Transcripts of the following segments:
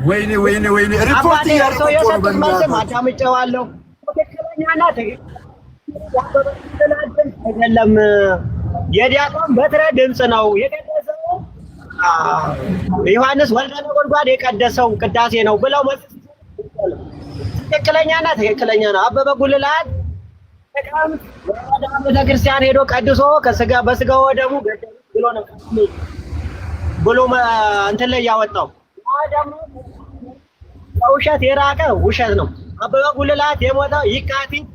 ወይኔ ሪፖርት ያደረገው ነው። ማዳምጫዋለሁ ትክክለኛ ናት። አይደለም የዲያቆን በትረ ድምጽ ነው የቀደሰው ዮሐንስ ወልደ ነጎድጓድ የቀደሰው ቅዳሴ ነው ብለው ትክክለኛ ነው። አበበ ጉልላት ወደ ቤተክርስቲያን ሄዶ ቀድሶ በስጋው ወደሙ ብሎ እንትን ላይ ያወጣው ውሸት የራቀ ውሸት ነው። አበበ ጉልላት የሞተው የካቲት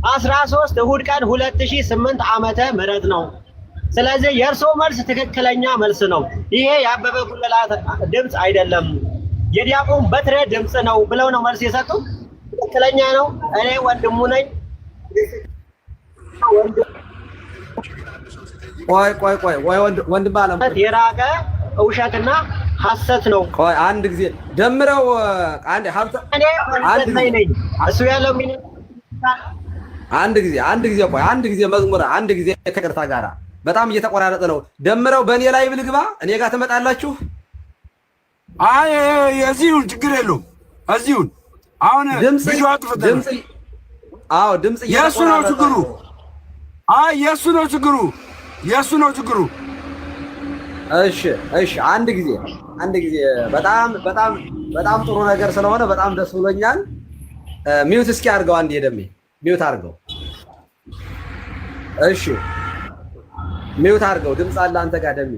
13 እሁድ ቀን 2008 ዓመተ ምህረት ነው። ስለዚህ የእርሶ መልስ ትክክለኛ መልስ ነው። ይሄ የአበበ ጉልላት ድምጽ አይደለም የዲያቆን በትረ ድምጽ ነው ብለው ነው መልስ የሰጡት። ትክክለኛ ነው። እኔ ወንድሙ ነኝ። ቆይ ወንድም አለ የራቀ ውሸትና ሐሰት ነው። ቆይ አንድ ጊዜ ደምረው አንድ ሀብታ አንድ ነኝ እሱ ያለው ምን አንድ ጊዜ መዝሙር አንድ ጊዜ ከቅርታ ጋራ በጣም እየተቆራረጠ ነው። ደምረው በእኔ ላይ ብልግባ እኔ ጋር ትመጣላችሁ። አይ የዚሁን ችግር የለውም። እዚሁን አሁን ድምጽ የእሱ ነው ችግሩ። አይ የእሱ ነው ችግሩ። እሺ አንድ ጊዜ በጣም ጥሩ ነገር ስለሆነ በጣም ደስ ብሎኛል። ሚውት እስኪ አድርገው አንዴ ደሜ ሚውት አድርገው። እሺ ሚውት አድርገው። ድምጽ አለ አንተ ጋር ደሜ።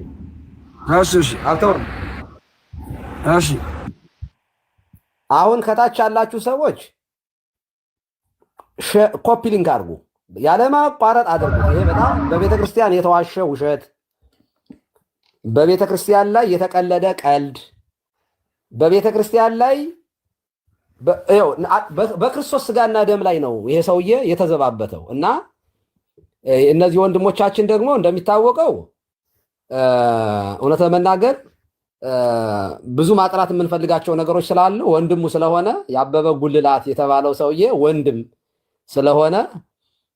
እሺ አብተው። እሺ አሁን ከታች ያላችሁ ሰዎች ኮፒ ሊንክ አድርጉ፣ ያለማቋረጥ አድርጉ። ይሄ በጣም በቤተክርስቲያን የተዋሸ ውሸት፣ በቤተክርስቲያን ላይ የተቀለደ ቀልድ፣ በቤተክርስቲያን ላይ በክርስቶስ ስጋና ደም ላይ ነው ይሄ ሰውዬ የተዘባበተው። እና እነዚህ ወንድሞቻችን ደግሞ እንደሚታወቀው እውነት ለመናገር ብዙ ማጥራት የምንፈልጋቸው ነገሮች ስላሉ ወንድሙ ስለሆነ የአበበ ጉልላት የተባለው ሰውዬ ወንድም ስለሆነ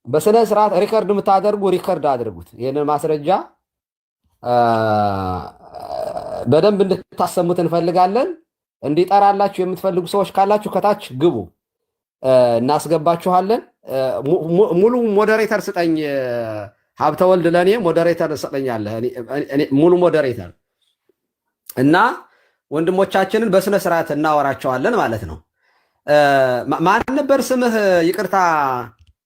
በስነ ስርዓት ሪከርድ የምታደርጉ ሪከርድ አድርጉት። ይህንን ማስረጃ በደንብ እንድታሰሙት እንፈልጋለን። እንዲጠራላችሁ የምትፈልጉ ሰዎች ካላችሁ ከታች ግቡ፣ እናስገባችኋለን። ሙሉ ሞዴሬተር ስጠኝ ሀብተወልድ፣ ለእኔ ሞዴሬተር ሰጠኛለህ፣ ሙሉ ሞዴሬተር እና ወንድሞቻችንን በስነ ስርዓት እናወራቸዋለን ማለት ነው። ማን ነበር ስምህ? ይቅርታ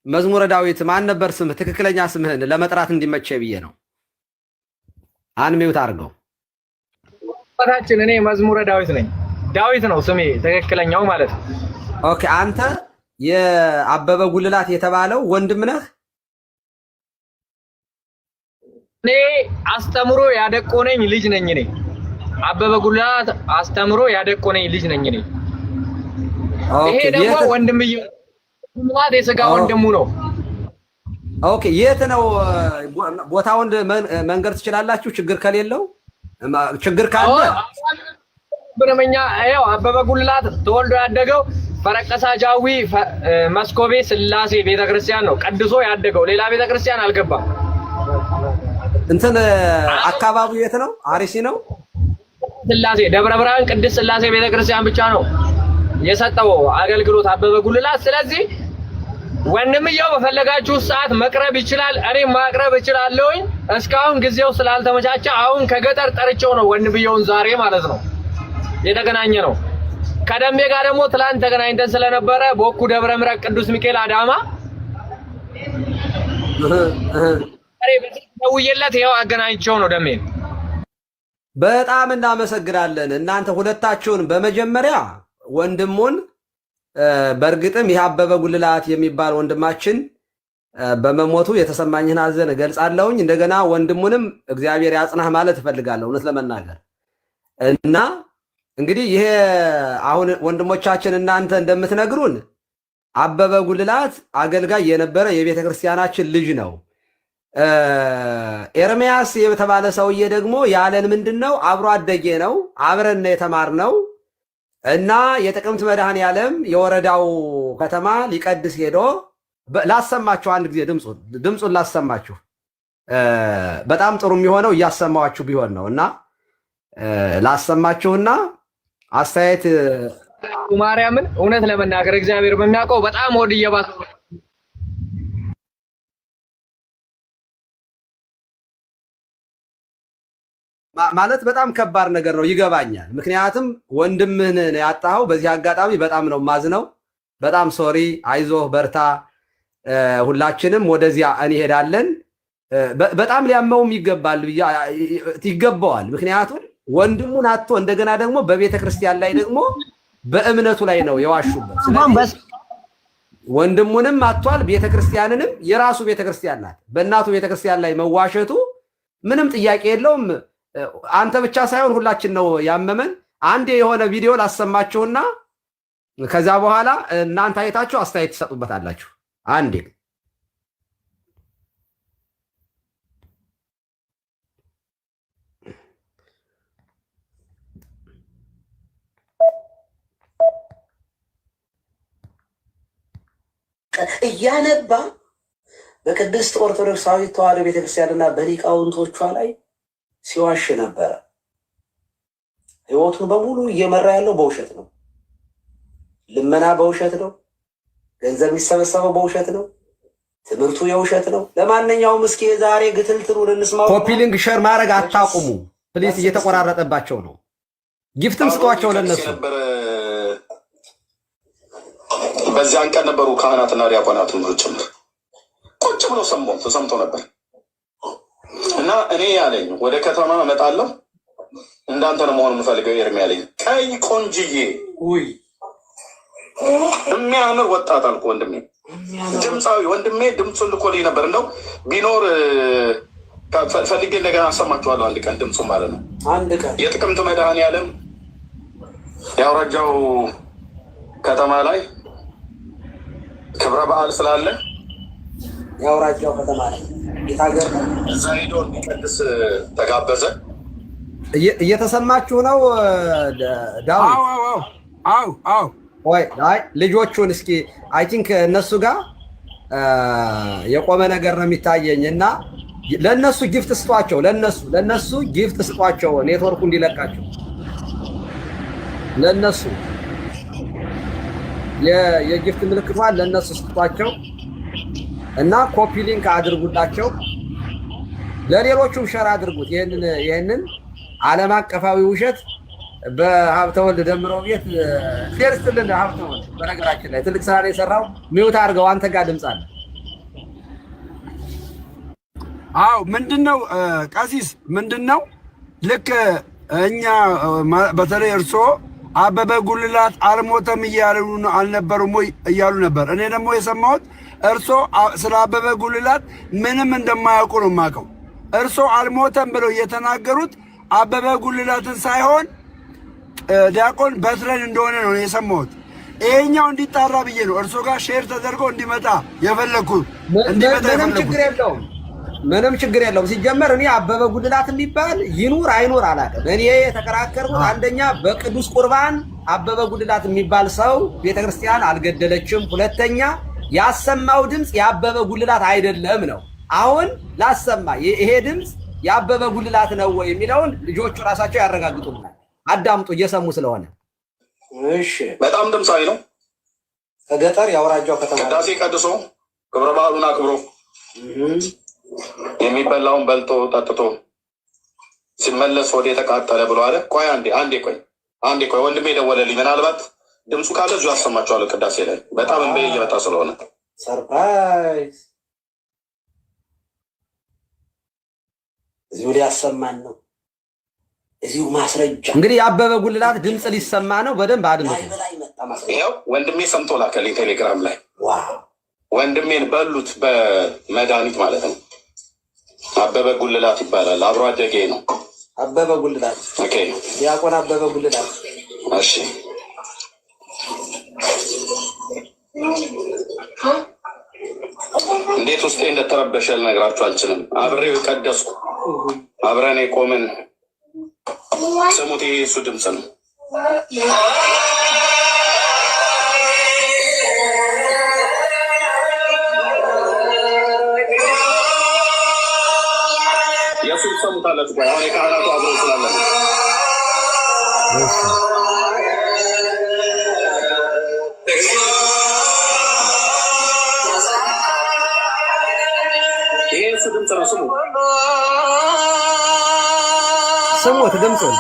መዝሙረ ዳዊት ማን ነበር ስምህ? ትክክለኛ ስምህን ለመጥራት እንዲመቼ ብዬ ነው። አንሚውት አድርገው። ታችን እኔ መዝሙረ ዳዊት ነኝ። ዳዊት ነው ስሜ ትክክለኛው ማለት ነው። ኦኬ አንተ የአበበ ጉልላት የተባለው ወንድም ነህ? እኔ አስተምሮ ያደቆነኝ ልጅ ነኝ። እኔ አበበ ጉልላት አስተምሮ ያደቆነኝ ልጅ ነኝ። እኔ ይሄ ደግሞ ወንድምዬው ጉልላት የሥጋ ወንድሙ ነው። ኦኬ የት ነው ቦታውን መንገር ትችላላችሁ? ችግር ከሌለው ችግር ካለ ብረመኛ ያው አበበ ጉልላት ተወልዶ ያደገው ፈረቀሳ ጃዊ መስኮቤ ስላሴ ቤተክርስቲያን ነው ቀድሶ ያደገው። ሌላ ቤተክርስቲያን አልገባም። እንትን አካባቢው የት ነው? አርሲ ነው። ስላሴ ደብረ ብርሃን ቅድስት ስላሴ ቤተክርስቲያን ብቻ ነው የሰጠው አገልግሎት አበበ ጉልላት። ስለዚህ ወንድምየው በፈለጋችሁ ሰዓት መቅረብ ይችላል፣ እኔም ማቅረብ እችላለሁኝ። እስካሁን ጊዜው ስላልተመቻቸ አሁን ከገጠር ጠርቼው ነው ወንድምየውን ዛሬ ማለት ነው የተገናኘ ነው። ከደሜ ጋር ደግሞ ትላንት ተገናኝተን ስለነበረ በወኩ ደብረ ምሕረት ቅዱስ ሚካኤል አዳማ ደውዬለት ይኸው አገናኝቼው ነው ደሜ። በጣም እናመሰግናለን እናንተ ሁለታችሁን። በመጀመሪያ ወንድሙን በእርግጥም ይህ አበበ ጉልላት የሚባል ወንድማችን በመሞቱ የተሰማኝን ሐዘን እገልጻለሁኝ። እንደገና ወንድሙንም እግዚአብሔር ያጽናህ ማለት እፈልጋለሁ እውነት ለመናገር እና እንግዲህ ይሄ አሁን ወንድሞቻችን እናንተ እንደምትነግሩን አበበ ጉልላት አገልጋይ የነበረ የቤተ ክርስቲያናችን ልጅ ነው። ኤርሚያስ የተባለ ሰውዬ ደግሞ ያለን ምንድነው አብሮ አደጌ ነው፣ አብረን የተማርነው እና የጥቅምት መድኃኔዓለም የወረዳው ከተማ ሊቀድስ ሄዶ ላሰማችሁ አንድ ጊዜ ድምፁን ላሰማችሁ። በጣም ጥሩ የሚሆነው እያሰማችሁ ቢሆን ነው እና ላሰማችሁና አስተያየት ማርያምን እውነት ለመናገር እግዚአብሔር በሚያውቀው በጣም ወድ እየባሰ ማለት በጣም ከባድ ነገር ነው። ይገባኛል። ምክንያቱም ወንድምህን ያጣኸው በዚህ አጋጣሚ በጣም ነው ማዝነው። በጣም ሶሪ፣ አይዞህ፣ በርታ። ሁላችንም ወደዚያ እንሄዳለን። በጣም ሊያመውም ይገባዋል። ምክንያቱም ወንድሙን አጥቶ እንደገና ደግሞ በቤተ ክርስቲያን ላይ ደግሞ በእምነቱ ላይ ነው የዋሹበት። ስለዚህ ወንድሙንም አጥቷል፣ ቤተ ክርስቲያንንም የራሱ ቤተ ክርስቲያን ናት። በእናቱ ቤተ ክርስቲያን ላይ መዋሸቱ ምንም ጥያቄ የለውም። አንተ ብቻ ሳይሆን ሁላችን ነው ያመመን። አንዴ የሆነ ቪዲዮ ላሰማችሁና ከዛ በኋላ እናንተ አይታችሁ አስተያየት ትሰጡበታላችሁ። አንዴ እያነባ በቅድስት ኦርቶዶክሳዊት ተዋሕዶ ቤተክርስቲያንና በሊቃውንቶቿ ላይ ሲዋሽ ነበረ። ህይወቱን በሙሉ እየመራ ያለው በውሸት ነው። ልመና በውሸት ነው። ገንዘብ የሚሰበሰበው በውሸት ነው። ትምህርቱ የውሸት ነው። ለማንኛውም እስኪ ዛሬ ግትልትሉን እንስማው። ኮፒ ሊንክ ሸር ማድረግ አታቁሙ ፕሊዝ፣ እየተቆራረጠባቸው ነው። ጊፍትም ስጧቸው ለነሱ። በዚያን ቀን ነበሩ ካህናትና ዲያቆናት ጭምር ቁጭ ብሎ ተሰምቶ ነበር። እና እኔ ያለኝ ወደ ከተማ እመጣለሁ እንዳንተ ነው መሆን የምፈልገው ኤርሚ ያለኝ ቀይ ቆንጅዬ ውይ የሚያምር ወጣት አልኩ። ወንድሜ ድምፃዊ ወንድሜ ድምፁን ልኮልኝ ነበር። እንደው ቢኖር ፈልጌ እንደገና አሰማችኋለሁ አንድ ቀን ድምፁ ማለት ነው። አንድ ቀን የጥቅምት መድኃኔዓለም የአውራጃው ከተማ ላይ ክብረ በዓል ስላለ የአውራጃው ከተማ ላይ የታገር እዛ ሄዶ እንዲቀድስ ተጋበዘ። እየተሰማችሁ ነው ዳዊት? አዎ ወይ አይ ልጆቹን እስኪ አይ ቲንክ እነሱ ጋር የቆመ ነገር ነው የሚታየኝ እና ለነሱ ጊፍት ስጧቸው። ለነሱ ጊፍት ስጧቸው፣ ኔትወርኩ እንዲለቃቸው ለነሱ የጊፍት ምልክቷን ለነሱ ስጧቸው እና ኮፒ ሊንክ አድርጉላቸው። ለሌሎቹም ሸር አድርጉት። ይሄንን ዓለም አቀፋዊ ውሸት በሀብተወልድ ደምረው ቤት ፌርስትልን ሀብተወልድ በነገራችን ላይ ትልቅ ስራ ነው የሰራው። ሚውት አድርገው አንተ ጋር ድምፅ አለ። አዎ ምንድነው ቀሲስ ምንድነው ልክ እኛ በተለይ እርሶ አበበ ጉልላት አልሞተም እያሉ አልነበሩም ወይ እያሉ ነበር። እኔ ደግሞ የሰማሁት እርሶ ስለ አበበ ጉልላት ምንም እንደማያውቁ ነው የማውቀው። እርሶ አልሞተም ብለው የተናገሩት አበበ ጉልላትን ሳይሆን ዲያቆን በትረን እንደሆነ ነው የሰማሁት። ይሄኛው እንዲጣራ ብዬ ነው እርሶ ጋር ሼር ተደርጎ እንዲመጣ የፈለኩት። ምንም ችግር የለውም። ሲጀመር እኔ አበበ ጉልላት የሚባል ይኑር አይኑር አላውቅም። እኔ የተከራከርኩት አንደኛ በቅዱስ ቁርባን አበበ ጉልላት የሚባል ሰው ቤተክርስቲያን አልገደለችም፣ ሁለተኛ ያሰማው ድምፅ የአበበ ጉልላት አይደለም ነው። አሁን ላሰማ ይሄ ድምፅ የአበበ ጉልላት ነው ወይ የሚለውን ልጆቹ ራሳቸው ያረጋግጡልናል። አዳምጡ እየሰሙ ስለሆነ። እሺ በጣም ድምፃዊ ነው። ከገጠር የአውራጃው ከተማ ቅዳሴ ቀድሶ ክብረ በዓሉን አክብሮ የሚበላውን በልቶ ጠጥቶ ሲመለስ ወደ የተቃጠለ ብሎ አለ። ቆይ አንዴ ቆይ ወንድሜ ደወለልኝ። ምናልባት ድምፁ ካለ እዚሁ አሰማችኋለሁ። ቅዳሴ ላይ በጣም እንበይ እየመጣ ስለሆነ ሰርፕራይዝ እዚሁ ሊያሰማን ነው። እዚሁ ማስረጃ እንግዲህ የአበበ ጉልላት ድምፅ ሊሰማ ነው። በደንብ አድምጡ። ይኸው ወንድሜ ሰምቶ ላከልኝ ቴሌግራም ላይ። ወንድሜን በሉት በመድኃኒት ማለት ነው። አበበ ጉልላት ይባላል። አብሮ አደጌ ነው። አበበ ጉልላት ኦኬ፣ ዲያቆን አበበ ጉልላት። እሺ እንዴት ውስጤ እንደተረበሸ ልነግራችሁ አልችልም። አብሬው የቀደስኩ አብረን የቆምን ስሙት። ይሄ እሱ ድምፅ ነው። የእሱ ሰሙታላችሁ። አሁን የካህናቱ አብረው ስላለ ስሙት ድምፁን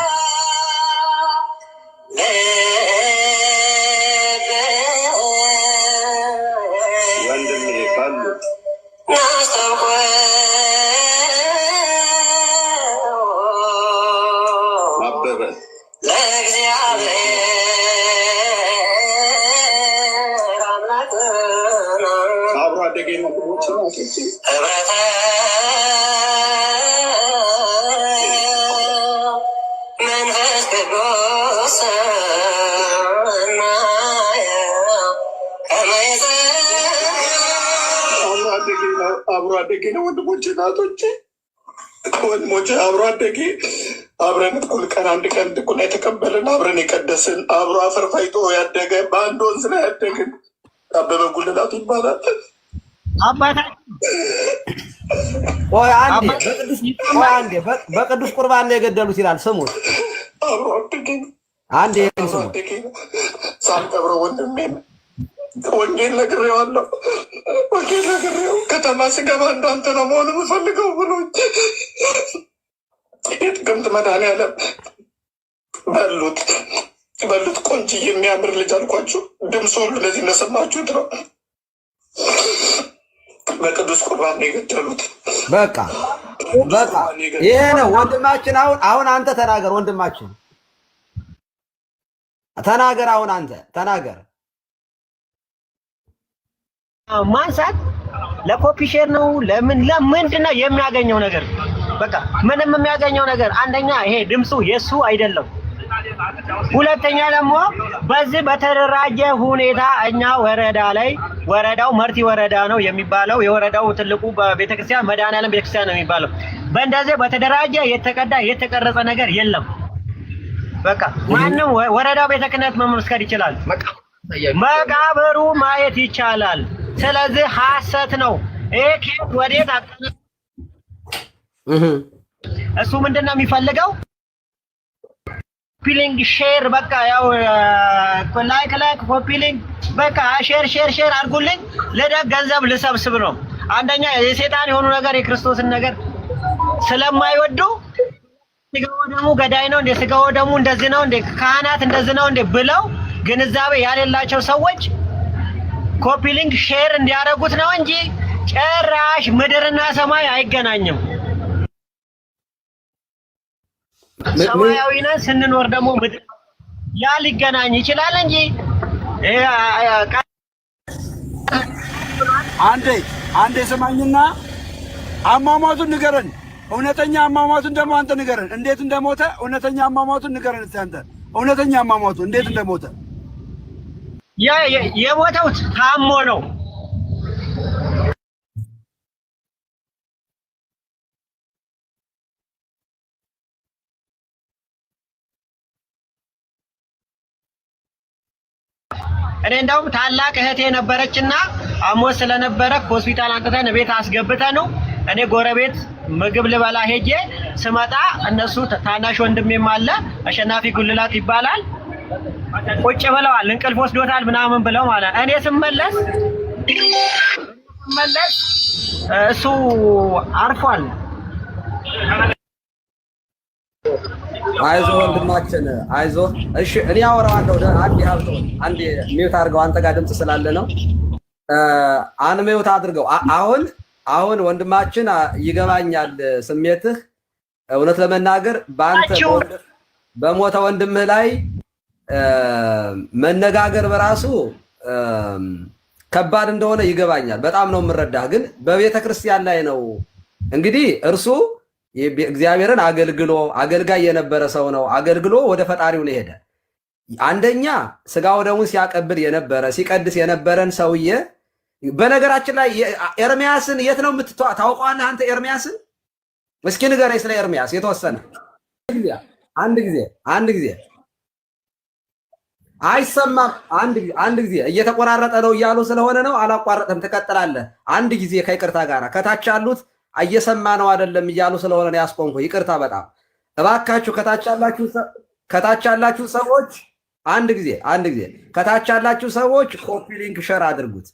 አብሮ አደጌ ነው። ወንድሞቼ እናቶቼ፣ ወንድሞቼ አብሮ አደጌ አብረን እኩል ቀን አንድ ቀን ድቁና የተቀበልን አብረን የቀደስን አብሮ አፈር ፋይቶ ያደገ በአንድ ወንዝ ላይ ያደግን አበበ ጉልላቱ ይባላል። አንዴ በቅዱስ ቁርባን ነው የገደሉት ይላል። ስሙት። አብሮ አደጌ ነው። አንዴ ስሙት። ሳልቀብረው ወንድሜ ነው። ወንጌል ነግሬዋለሁ። ወንጌል ነግሬው ከተማ ስገባ እንዳንተ ነው መሆን የምፈልገው ብሎ የጥቅምት መድኃኒዓለም በሉት ቆንጆ የሚያምር ልጅ አልኳችሁ። ድምፁ ሁሉ እንደዚህ እንደሰማችሁት ነው። በቅዱስ ቁርባን ነው የገደሉት። በቃ ይሄ ነው ወንድማችን። አሁን አንተ ተናገር ወንድማችን፣ ተናገር። አሁን አንተ ተናገር። ማንሳት ለኮፒ ሼር ነው። ለምንድን ነው የሚያገኘው ነገር? በቃ ምንም የሚያገኘው ነገር አንደኛ ይሄ ድምፁ የሱ አይደለም። ሁለተኛ ደግሞ በዚህ በተደራጀ ሁኔታ እኛ ወረዳው መርቲ ወረዳ ነው የሚባለው። የወረዳው ትልቁ ቤተክርስቲያን መድኃኒዓለም ቤተክርስቲያን ነው የሚባለው። በእንደዚህ በተደራጀ የተቀዳ የተቀረጸ ነገር የለም። በቃ ማንም ወረዳው ቤተ ክህነት መመስከር ይችላል። መቃብሩ ማየት ይቻላል። ስለዚህ ሐሰት ነው። ይሄ ከየት ወዴት እሱ ምንድነው የሚፈልገው? ኮፒሊንግ ሼር፣ በቃ ያው ላይክ ኮፒሊንግ፣ በቃ ሼር አድርጉልኝ ለደግ ገንዘብ ልሰብስብ ነው። አንደኛ የሰይጣን የሆኑ ነገር የክርስቶስን ነገር ስለማይወዱ ስጋው ደሙ ገዳይ ነው እንደ ስጋው ደሙ እንደዚህ ነው እንደ ካህናት እንደዚህ ነው እንደ ብለው ግንዛቤ ያሌላቸው ሰዎች ኮፒሊንግ ሼር እንዲያደርጉት ነው እንጂ ጭራሽ ምድርና ሰማይ አይገናኝም። ሰማያዊ ነን ስንኖር ደግሞ ምድር ያ ሊገናኝ ይችላል እንጂ አንዴ ስማኝና አሟሟቱን ንገረን። እውነተኛ አሟሟቱን ደግሞ አንተ ንገረን። እንዴት እንደሞተ እውነተኛ አሟሟቱን ንገረን እስቲ አንተ። እውነተኛ አሟሟቱ እንዴት እንደሞተ። የሞተው ታሞ ነው። እኔ እንደውም ታላቅ እህቴ ነበረችና አሞት ስለነበረ ሆስፒታል አንተን ቤት አስገብተን ነው። እኔ ጎረቤት ምግብ ልበላ ሄጄ ስመጣ እነሱ ታናሽ ወንድሜም አለ አሸናፊ ጉልላት ይባላል ቁጭ ብለዋል። እንቅልፍ ወስዶታል ምናምን ብለው ማለት እኔ ስመለስ እሱ አርፏል። አይዞ ወንድማችን አይዞ። እሺ እኔ አወራዋለሁ። አንዴ ሚውት አድርገው፣ አንተ ጋር ድምፅ ስላለ ነው። ሚውት አድርገው። አሁን ወንድማችን ይገባኛል ስሜትህ። እውነት ለመናገር በአንተ በሞተ ወንድምህ ላይ መነጋገር በራሱ ከባድ እንደሆነ ይገባኛል። በጣም ነው የምረዳህ። ግን በቤተ ክርስቲያን ላይ ነው እንግዲህ እርሱ እግዚአብሔርን አገልጋይ የነበረ ሰው ነው። አገልግሎ ወደ ፈጣሪው ነው ሄደ። አንደኛ ስጋው ደሙን ሲያቀብል የነበረ ሲቀድስ የነበረን ሰውዬ። በነገራችን ላይ ኤርሚያስን የት ነው ታውቀዋለህ አንተ? ኤርሚያስን እስኪ ንገረኝ ስለ ኤርሚያስ የተወሰነ። አንድ ጊዜ አይሰማም። አንድ ጊዜ እየተቆራረጠ ነው እያሉ ስለሆነ ነው። አላቋረጥም፣ ትቀጥላለህ። አንድ ጊዜ ከይቅርታ ጋር ከታች ያሉት እየሰማ ነው አይደለም እያሉ ስለሆነ ነው ያስቆምኩ። ይቅርታ በጣም እባካችሁ ከታች ያላችሁ ሰዎች አንድ ጊዜ ከታች ያላችሁ ሰዎች ኮፒ ሊንክ ሼር አድርጉት።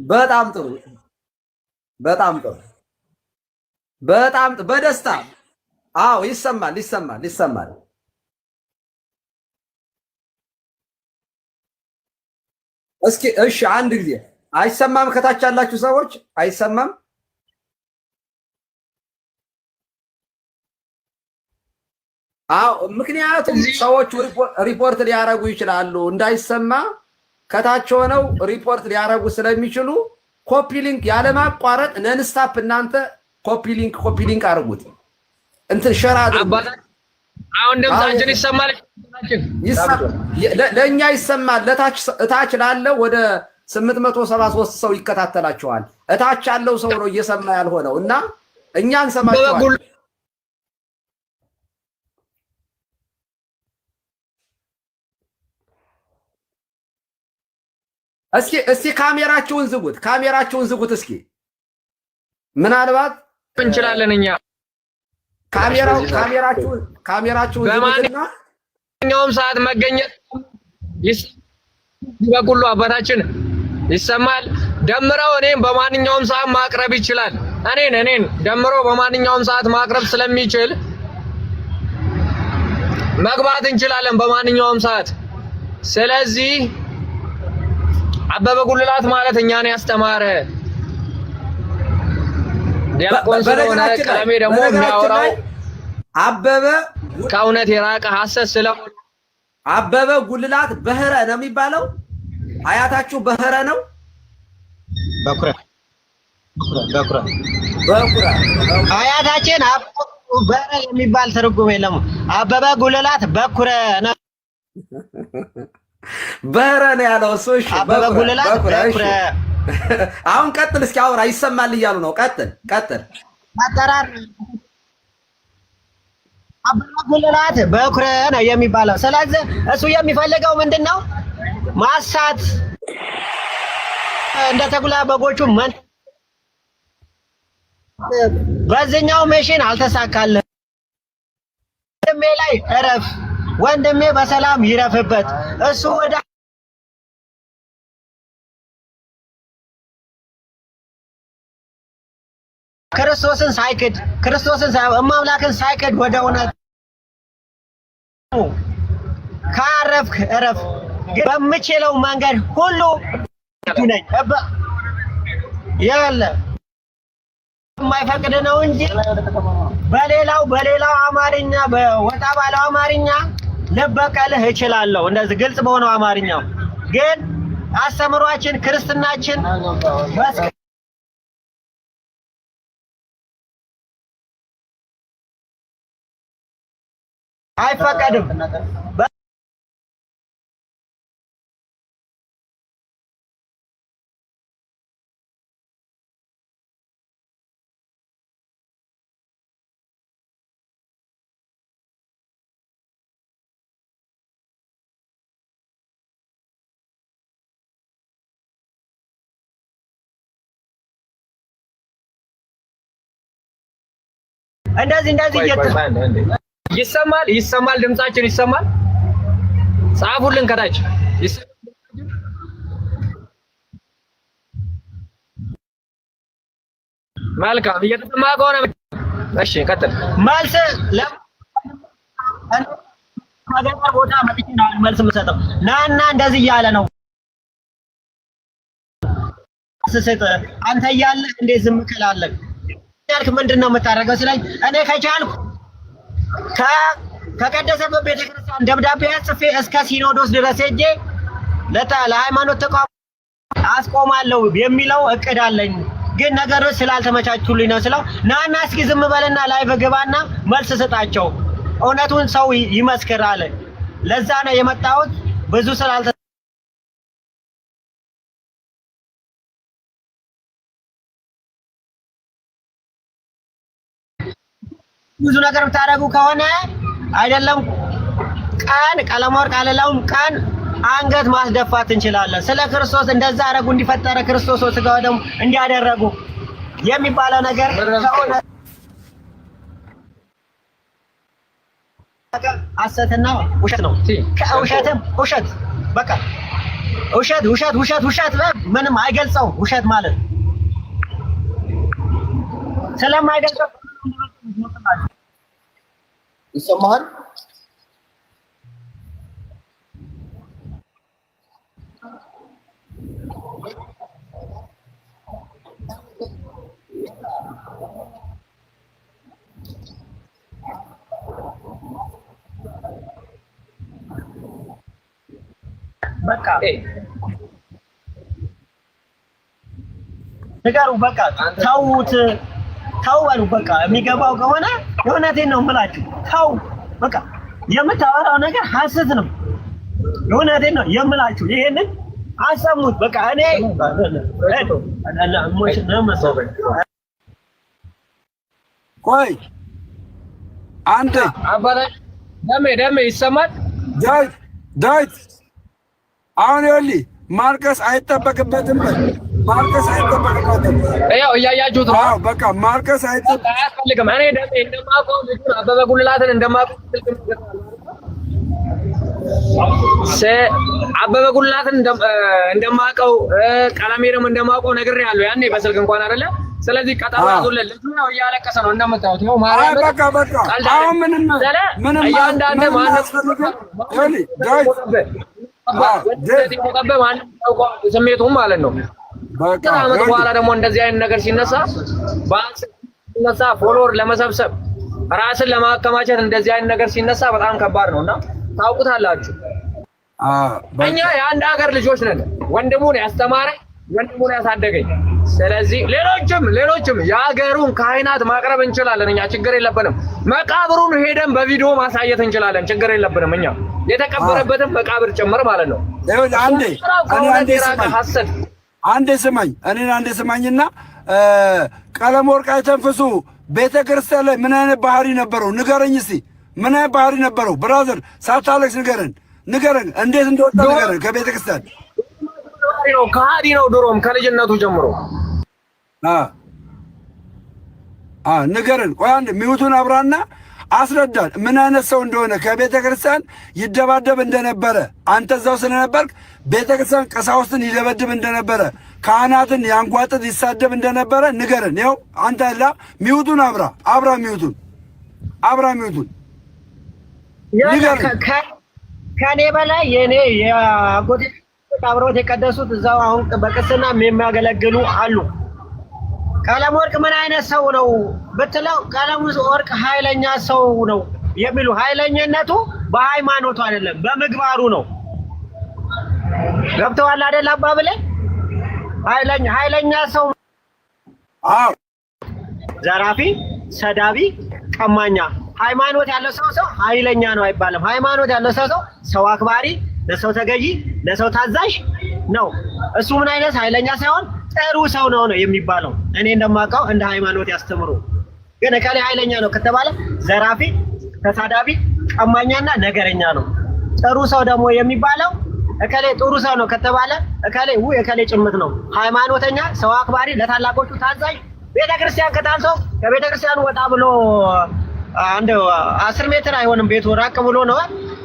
በጣም ጥሩ በጣም በደስታ አዎ፣ ይሰማል ይሰማል ይሰማል። እስኪ እሺ፣ አንድ ጊዜ አይሰማም? ከታች ያላችሁ ሰዎች አይሰማም? አዎ፣ ምክንያቱም ሰዎች ሪፖርት ሊያረጉ ይችላሉ። እንዳይሰማ ከታች ሆነው ሪፖርት ሊያረጉ ስለሚችሉ ኮፒ ሊንክ ያለማቋረጥ ነንስታፕ እናንተ ኮፒ ሊንክ አድርጉት። እንትን ሸራ አሁን ድምጻችን ይሰማል። ለእኛ ይሰማል። እታች ላለው ወደ 873 ሰው ይከታተላቸዋል። እታች ያለው ሰው ነው እየሰማ ያልሆነው እና እኛ እንሰማቸዋለን። እስኪ ካሜራችሁን ዝጉት። እስኪ ምናልባት እንችላለን እኛ ካሜራችሁን ዝጉትና በማንኛውም ሰዓት መገኘት በኩሉ አባታችን ይሰማል። ደምረው እኔን በማንኛውም ሰዓት ማቅረብ ይችላል። እኔን ደምረው በማንኛውም ሰዓት ማቅረብ ስለሚችል መግባት እንችላለን በማንኛውም ሰዓት። ስለዚህ አበበ ጉልላት ማለት እኛን ያስተማረ ዲያቆን ስለሆነ ቀለሜ ደግሞ የሚያወራው አበበ ከእውነት የራቀ ሐሰት ስለሆነ አበበ ጉልላት በህረ ነው የሚባለው። አያታችሁ በህረ ነው። በኩረ አያታችን በህረ የሚባል ትርጉም የለም። አበበ ጉልላት በኩረ ነው። በህረ ነው ያለው እሱ። እሺ አበበ ጉልላት በኩረ። አሁን ቀጥል እስኪ አውራ፣ ይሰማል እያሉ ነው። ቀጥል አጠራር አበበ ጉልላት በኩረ ነው የሚባለው። ስለዚህ እሱ የሚፈልገው ምንድነው? ማሳት እንደ ተኩላ በጎቹ በዚህኛው ሜሽን አልተሳካልህም። ወንድሜ ላይ እረፍ፣ ወንድሜ በሰላም ይረፍበት። እሱ ወደ ክርስቶስን እማምላክን ሳይክድ ወደ እውነት ካረፍክ እረፍ። በምችለው መንገድ ሁሉ ነኝ ያለ የማይፈቅድ ነው እንጂ በሌላው አማርኛ በወጣ ባለው አማርኛ ልበቀልህ እችላለሁ። እንደዚህ ግልጽ በሆነው አማርኛው ግን አስተምሯችን ክርስትናችን አይፈቀድም። እንደዚህ ይሰማል፣ ድምጻችን ይሰማል። ጻፉልን ከታች መልካም። እየተሰማ ከሆነ እሺ ቀጥል። መልስ ከገጠር ቦታ መጥቼ ነው መልስ የምሰጠው። ናና እንደዚህ እያለ ነው ስሰጥ አንተ እያለህ እንዴት ዝም ትላለህ? ያልክ ምንድነው የምታደርገው ሲለኝ እኔ ከቻልኩ ከቀደሰበት ቤተክርስቲያን ደብዳቤ ጽፌ እስከ ሲኖዶስ ድረስ ሄጄ ለሃይማኖት ተቋም አስቆማለሁ የሚለው እቅድ አለኝ። ግን ነገሮች ስላልተመቻቹልኝ ነው ስለው ናና እስኪ ዝም በልና ላይቭ ግባና መልስ ስጣቸው፣ እውነቱን ሰው ይመስክር አለ። ለዛ ነው የመጣሁት። ብዙ ስላልተ ብዙ ነገር ብታደርጉ ከሆነ አይደለም ቀን ቀለም ወርቅ አለላውም ቀን አንገት ማስደፋት እንችላለን። ስለ ክርስቶስ እንደዛ አረጉ እንዲፈጠረ ክርስቶስ ወስጋው ደግሞ እንዲያደረጉ የሚባለው ነገር ከሆነ ሐሰትና ውሸት ነው። ከውሸትም ውሸት በቃ ውሸት ምንም አይገልጸው። ውሸት ማለት ስለማይገልጸው ይሰማሃል? በቃ ንገሩ፣ በቃ ተውት፣ ተው በሉ። በቃ የሚገባው ከሆነ የእውነቴን ነው የምላችሁ፣ ተው በቃ። የምታወራው ነገር ሐሰት ነው። የእውነቴን ነው የምላችሁ። ይሄንን አሰሙት። በቃ እኔ ቆይ አንተ አባላ ደሜ ይሰማል። ዳዊት አሁን ይኸውልህ ማልቀስ አይጠበቅበትም። ማልቀስ አይጠበቅበትም። ያው እያያችሁት ነው። አዎ በቃ ማልቀስ አያስፈልግም። እኔ ደሜ እንደማውቀው ልጁን አበበ ጉልላትን እንደማውቀው አበበ ጉልላትን እንደማውቀው ቀለሜንም እንደማውቀው ነግሬሃለሁ ያኔ በስልክ እንኳን አይደለ። ስለዚህ ቀጠሮ ያዙለት። ልጁ ያው እያለቀሰ ነው እንደምታዩት። ይኸው ማርያም በቃ አሁን ምንም እያንዳንድ ማለት ስሜቱም ማለት ነው። ከዓመት በኋላ ደግሞ እንደዚህ አይነት ነገር ሲነሳ ፎሎወር ለመሰብሰብ ራስን ለማከማቸት እንደዚህ አይነት ነገር ሲነሳ በጣም ከባድ ነው እና ታውቁታላችሁ። እኛ የአንድ ሀገር ልጆች ነን። ወንድሙን ያስተማረ ወንድሙን ያሳደገኝ። ስለዚህ ሌሎችም የሀገሩን ካህናት ማቅረብ እንችላለን። እኛ ችግር የለብንም። መቃብሩን ሄደን በቪዲዮ ማሳየት እንችላለን። ችግር የለብንም። እኛ የተቀበረበትን መቃብር ጭምር ማለት ነው። አንዴ ስማኝና ቀለም ወርቅ አይተንፍሱ ቤተክርስቲያን ላይ ምን አይነት ባህሪ ነበረው? ንገረኝ እስቲ። ምን አይነት ባህሪ ነበረው? ብራዘር ሳታለቅስ ንገረን። እንዴት እንደወጣ ንገረን ከቤተክርስቲያን። ከሃዲ ነው ድሮም ከልጅነቱ ጀምሮ። ንገረን። ቆይ አንዴ ሚውቱን አብራና አስረዳን ምን አይነት ሰው እንደሆነ። ከቤተ ክርስቲያን ይደባደብ እንደነበረ አንተ እዛው ስለነበርክ ቤተ ክርስቲያን ቀሳውስትን ይደበድብ እንደነበረ፣ ካህናትን ያንጓጥጥ ይሳደብ እንደነበረ ንገረን። ይኸው አንተ ያላ ሚውቱን አብራ ሚውቱን ንገረን። ከኔ በላይ የኔ የአጎቴ አብረውት የቀደሱት እዛው አሁን በቅስና የሚያገለግሉ አሉ። ቀለም ወርቅ ምን አይነት ሰው ነው ብትለው፣ ቀለም ወርቅ ኃይለኛ ሰው ነው የሚሉ ኃይለኝነቱ በሃይማኖቱ አይደለም በምግባሩ ነው። ገብተዋል አይደል አባብለ? ኃይለኛ ሰው ዘራፊ፣ ሰዳቢ፣ ቀማኛ። ሃይማኖት ያለው ሰው ኃይለኛ ነው አይባልም። ሃይማኖት ያለው ሰው አክባሪ፣ ለሰው ተገዢ፣ ለሰው ታዛዥ ነው። እሱ ምን አይነት ኃይለኛ ሳይሆን ጥሩ ሰው ነው የሚባለው። እኔ እንደማውቀው እንደ ሃይማኖት ያስተምሩ። ግን እከሌ ኃይለኛ ነው ከተባለ ዘራፊ፣ ተሳዳቢ፣ ቀማኛና ነገረኛ ነው። ጥሩ ሰው ደግሞ የሚባለው እከሌ ጥሩ ሰው ነው ከተባለ እከሌ ጭምት ነው። ሃይማኖተኛ፣ ሰው አክባሪ፣ ለታላቆቹ ታዛዥ። ቤተክርስቲያን ከታንሰው ከቤተክርስቲያኑ ወጣ ብሎ አንድ 10 ሜትር አይሆንም ቤቱ ራቅ ብሎ ነው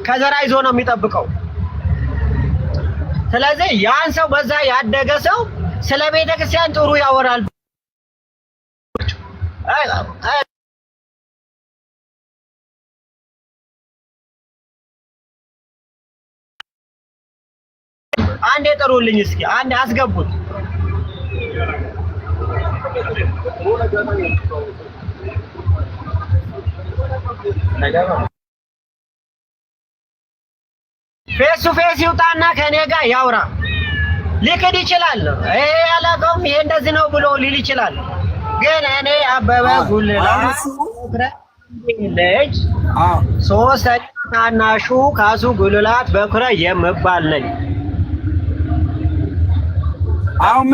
ከዘራ ይዞ ነው የሚጠብቀው። ስለዚህ ያን ሰው በዛ ያደገ ሰው ስለ ቤተክርስቲያን ጥሩ ያወራል። አንዴ ጥሩልኝ እስኪ፣ አንዴ አስገቡት። ፌስ ቱ ፌስ ይውጣና ከኔ ጋር ያውራ። ሊክድ ይችላል። ይሄ ያላቀውም ይሄ እንደዚህ ነው ብሎ ሊል ይችላል። ግን እኔ አበበ ጉልላት ልጅ ሶስተኛ ታናሹ ካሱ ጉልላት በኩረ የምባል ነኝ። አሁን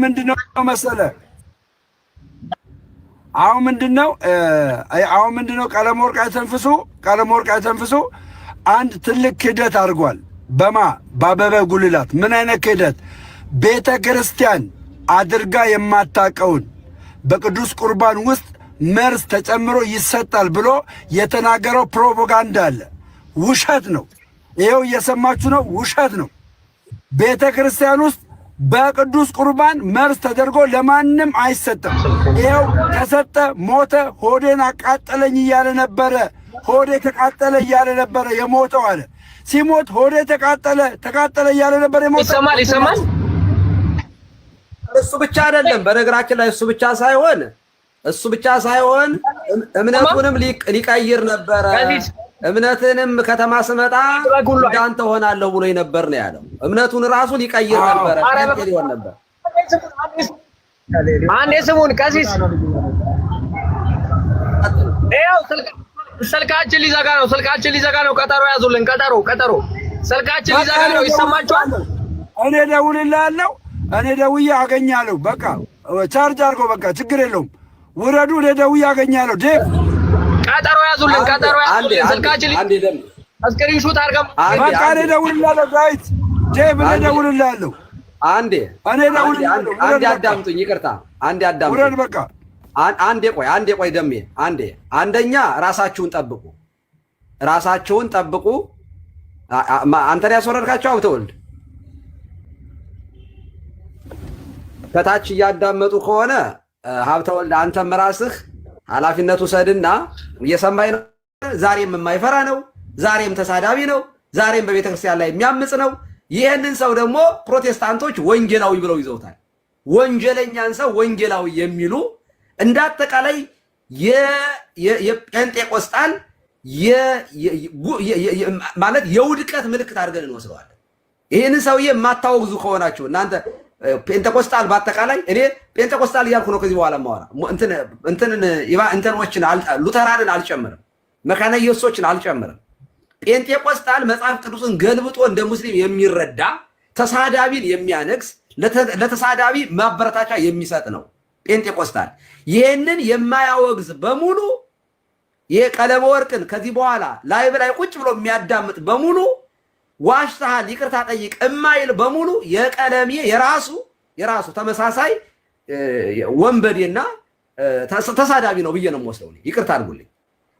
ምንድነው መሰለህ? አሁን ምንድነው ቀለም ወርቅ አይተንፍሱ አንድ ትልቅ ክህደት አድርጓል። በአበበ ጉልላት ምን አይነት ክህደት? ቤተ ክርስቲያን አድርጋ የማታቀውን በቅዱስ ቁርባን ውስጥ መርዝ ተጨምሮ ይሰጣል ብሎ የተናገረው ፕሮፓጋንዳ አለ። ውሸት ነው። ይኸው እየሰማችሁ ነው። ውሸት ነው። ቤተ ክርስቲያን ውስጥ በቅዱስ ቁርባን መርዝ ተደርጎ ለማንም አይሰጥም። ይኸው ተሰጠ፣ ሞተ። ሆዴን አቃጠለኝ እያለ ነበረ። ሆዴ ተቃጠለ እያለ ነበረ የሞተው አለ። ሲሞት ሆዴ ተቃጠለ እያለ ነበረ የሞተው። ይሰማል። እሱ ብቻ አይደለም፣ በነገራችን ላይ እሱ ብቻ ሳይሆን እምነቱንም ሊቀይር ነበረ። እምነትንም ከተማ ስመጣ እንዳንተ ሆናለሁ ብሎ ነበር ነው ያለው። እምነቱን ራሱ ሊቀይር ነበረ። ሊሆን ነበር። አንዴ ስሙን ቀሲስ፣ ይኸው ስልካችን ሊዘጋ ነው። ቀጠሮ ያዙልን። ቀጠሮ ስልካችን ሊዘጋ ነው። ይሰማችኋል? እኔ ደውልልሃለሁ። እኔ ደውዬ አገኛለሁ። በቃ ቻርጅ አድርጎ በቃ ችግር የለውም። ውረዱ። እኔ ደውዬ አገኛለሁ። ዴቭ ቀጠሮ ያዙልን። ስልካችን ስክሪንሹት አድርገን በቃ እኔ ደውልልሃለሁ። ጋይት ዴቭ እኔ ደውልልሃለሁ። አንዴ አዳምጡኝ። ይቅርታ አንዴ አዳምጡኝ። ውረድ በቃ አንዴ ቆይ ደሜ አንደኛ ራሳችሁን ጠብቁ። አንተን ያስወረድካቸው ሀብተወልድ ከታች እያዳመጡ ከሆነ ሀብተወልድ አንተም ራስህ ኃላፊነቱ ሰድና እየሰማኝ ነው። ዛሬም የማይፈራ ነው። ዛሬም ተሳዳቢ ነው። ዛሬም በቤተክርስቲያን ላይ የሚያምጽ ነው። ይህንን ሰው ደግሞ ፕሮቴስታንቶች ወንጌላዊ ብለው ይዘውታል። ወንጀለኛን ሰው ወንጌላዊ የሚሉ እንዳጠቃላይ የጴንጤቆስጣን ማለት የውድቀት ምልክት አድርገን እንወስደዋለን። ይህንን ሰውዬ የማታወግዙ ከሆናችሁ እናንተ ጴንጤቆስጣል በአጠቃላይ እኔ ጴንጤቆስጣል እያልኩ ነው ከዚህ በኋላ ማወራ እንትኖችን ሉተራንን አልጨምርም፣ መካነ ኢየሱሶችን አልጨምርም። ጴንጤቆስጣል መጽሐፍ ቅዱስን ገልብጦ እንደ ሙስሊም የሚረዳ ተሳዳቢን የሚያነግስ ለተሳዳቢ ማበረታቻ የሚሰጥ ነው ጴንጤቆስጣል። ይህንን የማያወግዝ በሙሉ የቀለመ ወርቅን ከዚህ በኋላ ላይቭ ላይ ቁጭ ብሎ የሚያዳምጥ በሙሉ ዋሽተሃል ይቅርታ ጠይቅ እማይል በሙሉ የቀለሜ የራሱ ተመሳሳይ ወንበዴና ተሳዳቢ ነው ብዬ ነው የምወስደው። ይቅርታ አድርጉልኝ።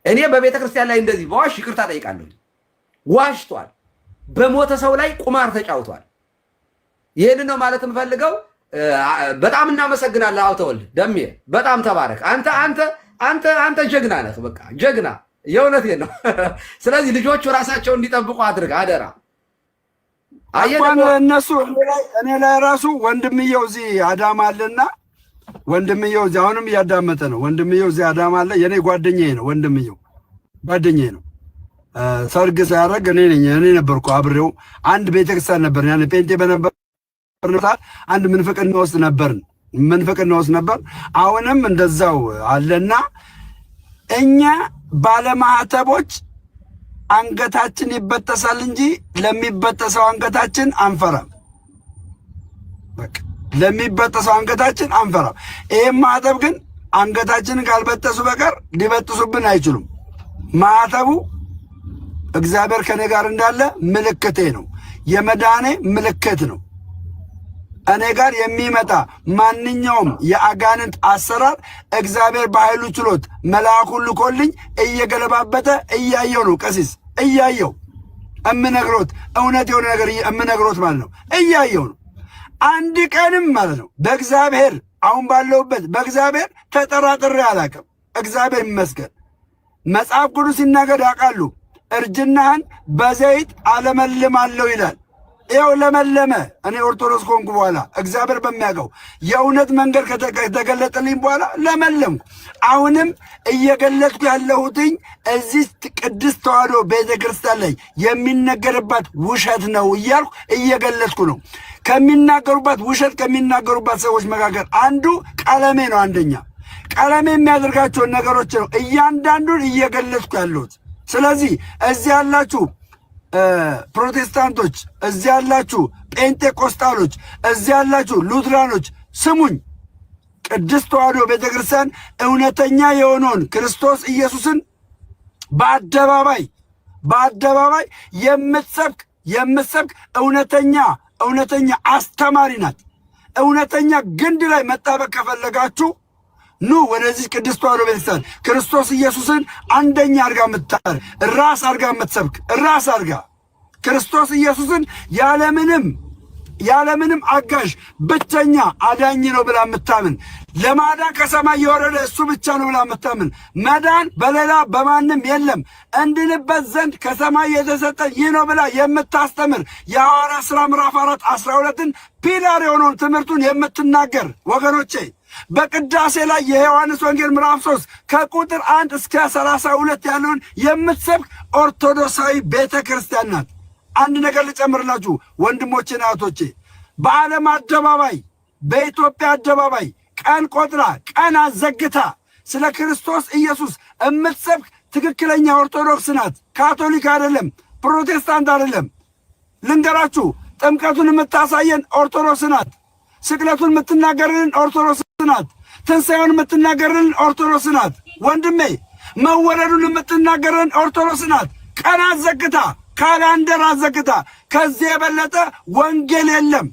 እኔ በቤተ ክርስቲያን ላይ እንደዚህ በዋሽ ይቅርታ ጠይቃለሁ። ዋሽቷል። በሞተ ሰው ላይ ቁማር ተጫውቷል። ይህን ነው ማለት የምፈልገው። በጣም እናመሰግናለን ሀብተወልድ ደሜ፣ በጣም ተባረክ። አንተ ጀግና ነህ። በቃ ጀግና፣ የእውነቴን ነው። ስለዚህ ልጆቹ ራሳቸውን እንዲጠብቁ አድርግ አደራ። እነሱ እኔ ላይ ራሱ ወንድምየው እዚህ አዳማ አለና ወንድምየው እዚህ አሁንም እያዳመጠ ነው። ወንድምየው እዚህ አዳማ አለ። የኔ ጓደኛዬ ነው። ወንድምየው ጓደኛዬ ነው። ሰርግ ሲያደርግ እኔ ነበርኩ አብሬው። አንድ ቤተክርስቲያን ነበር ያኔ ጴንጤ በነበር አንድ ምንፍቅና ውስጥ ነበር። አሁንም እንደዛው አለና እኛ ባለማዕተቦች አንገታችን ይበጠሳል እንጂ ለሚበጠሰው አንገታችን አንፈራም። በቃ ለሚበጠሰው አንገታችን አንፈራም። ይሄም ማዕተብ ግን አንገታችንን ካልበጠሱ በቀር ሊበጥሱብን አይችሉም። ማዕተቡ እግዚአብሔር ከኔ ጋር እንዳለ ምልክቴ ነው፣ የመዳኔ ምልክት ነው። እኔ ጋር የሚመጣ ማንኛውም የአጋንንት አሰራር እግዚአብሔር በኃይሉ ችሎት መልአኩን ልኮልኝ እየገለባበጠ እያየው ነው። ቀሲስ እያየው እምነግሮት እውነት የሆነ ነገር እምነግሮት ማለት ነው። እያየው ነው። አንድ ቀንም ማለት ነው በእግዚአብሔር አሁን ባለውበት በእግዚአብሔር ተጠራጥሬ አላውቅም። እግዚአብሔር ይመስገን። መጽሐፍ ቅዱስ ሲናገር ያውቃሉ። እርጅናህን በዘይት አለመልማለሁ ይላል። ይኸው ለመለመ። እኔ ኦርቶዶክስ ኮንኩ በኋላ እግዚአብሔር በሚያውቀው የእውነት መንገድ ከተገለጠልኝ በኋላ ለመለምኩ። አሁንም እየገለጥኩ ያለሁትኝ እዚህ ቅድስት ተዋሕዶ ቤተ ክርስቲያን ላይ የሚነገርባት ውሸት ነው እያልኩ እየገለጥኩ ነው። ከሚናገሩባት ውሸት ከሚናገሩባት ሰዎች መካከል አንዱ ቀለሜ ነው። አንደኛ ቀለሜ የሚያደርጋቸውን ነገሮች ነው እያንዳንዱን እየገለጥኩ ያለሁት። ስለዚህ እዚህ ያላችሁ ፕሮቴስታንቶች፣ እዚህ ያላችሁ ጴንጤቆስጣሎች፣ እዚህ ያላችሁ ሉትራኖች ስሙኝ። ቅድስት ተዋሕዶ ቤተክርስቲያን እውነተኛ የሆነውን ክርስቶስ ኢየሱስን በአደባባይ የምትሰብክ እውነተኛ አስተማሪ ናት። እውነተኛ ግንድ ላይ መጣበቅ ከፈለጋችሁ ኑ ወደዚህ ቅድስት ተዋሕዶ ቤተክርስቲያን ክርስቶስ ኢየሱስን አንደኛ አድርጋ የምታር ራስ አድርጋ የምትሰብክ ራስ አድርጋ ክርስቶስ ኢየሱስን ያለምንም ያለምንም አጋዥ ብቸኛ አዳኝ ነው ብላ የምታምን ለማዳን ከሰማይ የወረደ እሱ ብቻ ነው ብላ የምታምን መዳን በሌላ በማንም የለም እንድንበት ዘንድ ከሰማይ የተሰጠ ይህ ነው ብላ የምታስተምር የሐዋርያት ሥራ ምዕራፍ 4:12ን ፒላር የሆነውን ትምህርቱን የምትናገር ወገኖቼ በቅዳሴ ላይ የዮሐንስ ወንጌል ምዕራፍ 3 ከቁጥር 1 እስከ 32 ያለውን የምትሰብክ ኦርቶዶክሳዊ ቤተክርስቲያን ናት። አንድ ነገር ልጨምርላችሁ ወንድሞቼና እህቶቼ፣ በዓለም አደባባይ በኢትዮጵያ አደባባይ ቀን ቆጥራ ቀን አዘግታ ስለ ክርስቶስ ኢየሱስ የምትሰብክ ትክክለኛ ኦርቶዶክስ ናት። ካቶሊክ አይደለም፣ ፕሮቴስታንት አይደለም። ልንገራችሁ፣ ጥምቀቱን የምታሳየን ኦርቶዶክስ ናት። ስቅለቱን የምትናገርልን ኦርቶዶክስ ናት። ትንሣኤውን የምትናገርልን ኦርቶዶክስ ናት። ወንድሜ መወለዱን የምትናገርልን ኦርቶዶክስ ናት። ቀን አዘግታ ካላንደር አዘግታ። ከዚህ የበለጠ ወንጌል የለም።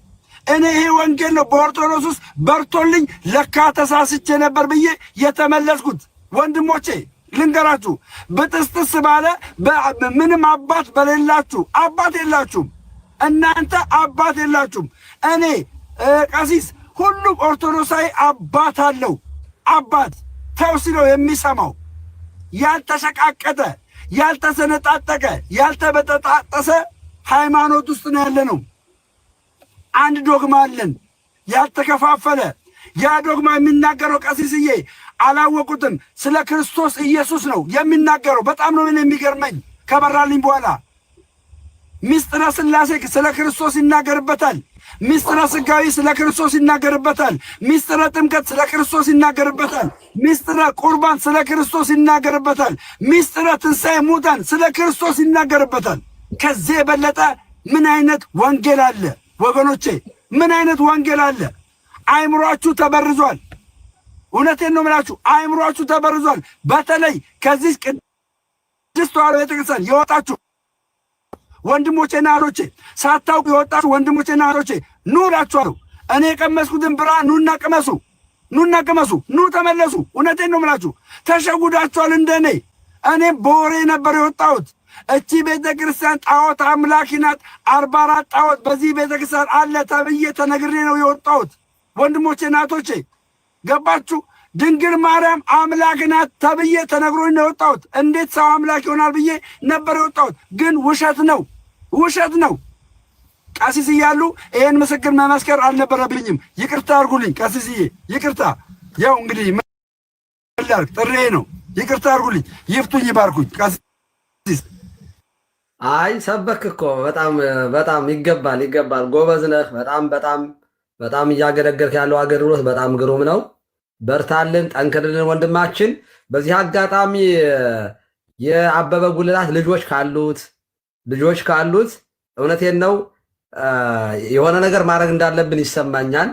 እኔ ይሄ ወንጌል ነው በኦርቶዶክስ ውስጥ በርቶልኝ ለካ ተሳስቼ ነበር ብዬ የተመለስኩት። ወንድሞቼ ልንገራችሁ፣ በጥስጥስ ባለ ምንም አባት በሌላችሁ አባት የላችሁም። እናንተ አባት የላችሁም። እኔ ቀሲስ ሁሉም ኦርቶዶክሳዊ አባት አለው። አባት ተው ሲለው የሚሰማው ያልተሸቃቀጠ ያልተሰነጣጠቀ ያልተበጠጣጠሰ ሃይማኖት ውስጥ ነው ያለ ነው። አንድ ዶግማ አለን ያልተከፋፈለ። ያ ዶግማ የሚናገረው ቀሲስዬ አላወቁትም፣ ስለ ክርስቶስ ኢየሱስ ነው የሚናገረው። በጣም ነው ምን የሚገርመኝ ከበራልኝ በኋላ ሚስጥረ ሥላሴ ስለ ክርስቶስ ይናገርበታል። ሚስጥረ ሥጋዌ ስለ ክርስቶስ ይናገርበታል። ሚስጥረ ጥምቀት ስለ ክርስቶስ ይናገርበታል። ሚስጥረ ቁርባን ስለ ክርስቶስ ይናገርበታል። ሚስጥረ ትንሣኤ ሙታን ስለ ክርስቶስ ይናገርበታል። ከዚህ የበለጠ ምን አይነት ወንጌል አለ ወገኖቼ? ምን አይነት ወንጌል አለ? አእምሯችሁ ተበርዟል። እውነቴን ነው የምላችሁ፣ አእምሯችሁ ተበርዟል። በተለይ ከዚህ ቅድስት ተዋሕዶ ቤተክርስቲያን የወጣችሁ ወንድሞቼና እህቶቼ፣ ሳታውቁ የወጣችሁ ወንድሞቼና እህቶቼ ኑ እላችኋለሁ። እኔ የቀመስኩትን ብርሃን ኑና ቅመሱ፣ ኑና ቅመሱ፣ ኑ ተመለሱ። እውነቴን ነው የምላችሁ፣ ተሸጉዳችኋል እንደኔ። እኔም በወሬ ነበር የወጣሁት። እቺ ቤተ ክርስቲያን ጣዖት አምላኪ ናት፣ 44 ጣዖት በዚህ ቤተ ክርስቲያን አለ ተብዬ ተነግሬ ነው የወጣሁት። ወንድሞቼና እህቶቼ ገባችሁ? ድንግል ማርያም አምላክ ናት ተብዬ ተነግሮኝ ነው የወጣሁት። እንዴት ሰው አምላክ ይሆናል ብዬ ነበር የወጣሁት። ግን ውሸት ነው፣ ውሸት ነው። ቀሲስ እያሉ ይሄን ምስክር መመስከር አልነበረብኝም። ይቅርታ አድርጉልኝ ቀሲስዬ፣ ይቅርታ። ያው እንግዲህ ምላርክ ጥሬ ነው። ይቅርታ አድርጉልኝ፣ ይፍቱኝ፣ ይባርኩኝ ቀሲስ። አይ ሰበክ እኮ በጣም በጣም ይገባል፣ ይገባል። ጎበዝ ነህ። በጣም በጣም በጣም እያገለገልክ ያለው አገልግሎት በጣም ግሩም ነው። በርታልን፣ ጠንክርልን ወንድማችን። በዚህ አጋጣሚ የአበበ ጉልላት ልጆች ካሉት እውነቴን ነው የሆነ ነገር ማድረግ እንዳለብን ይሰማኛል።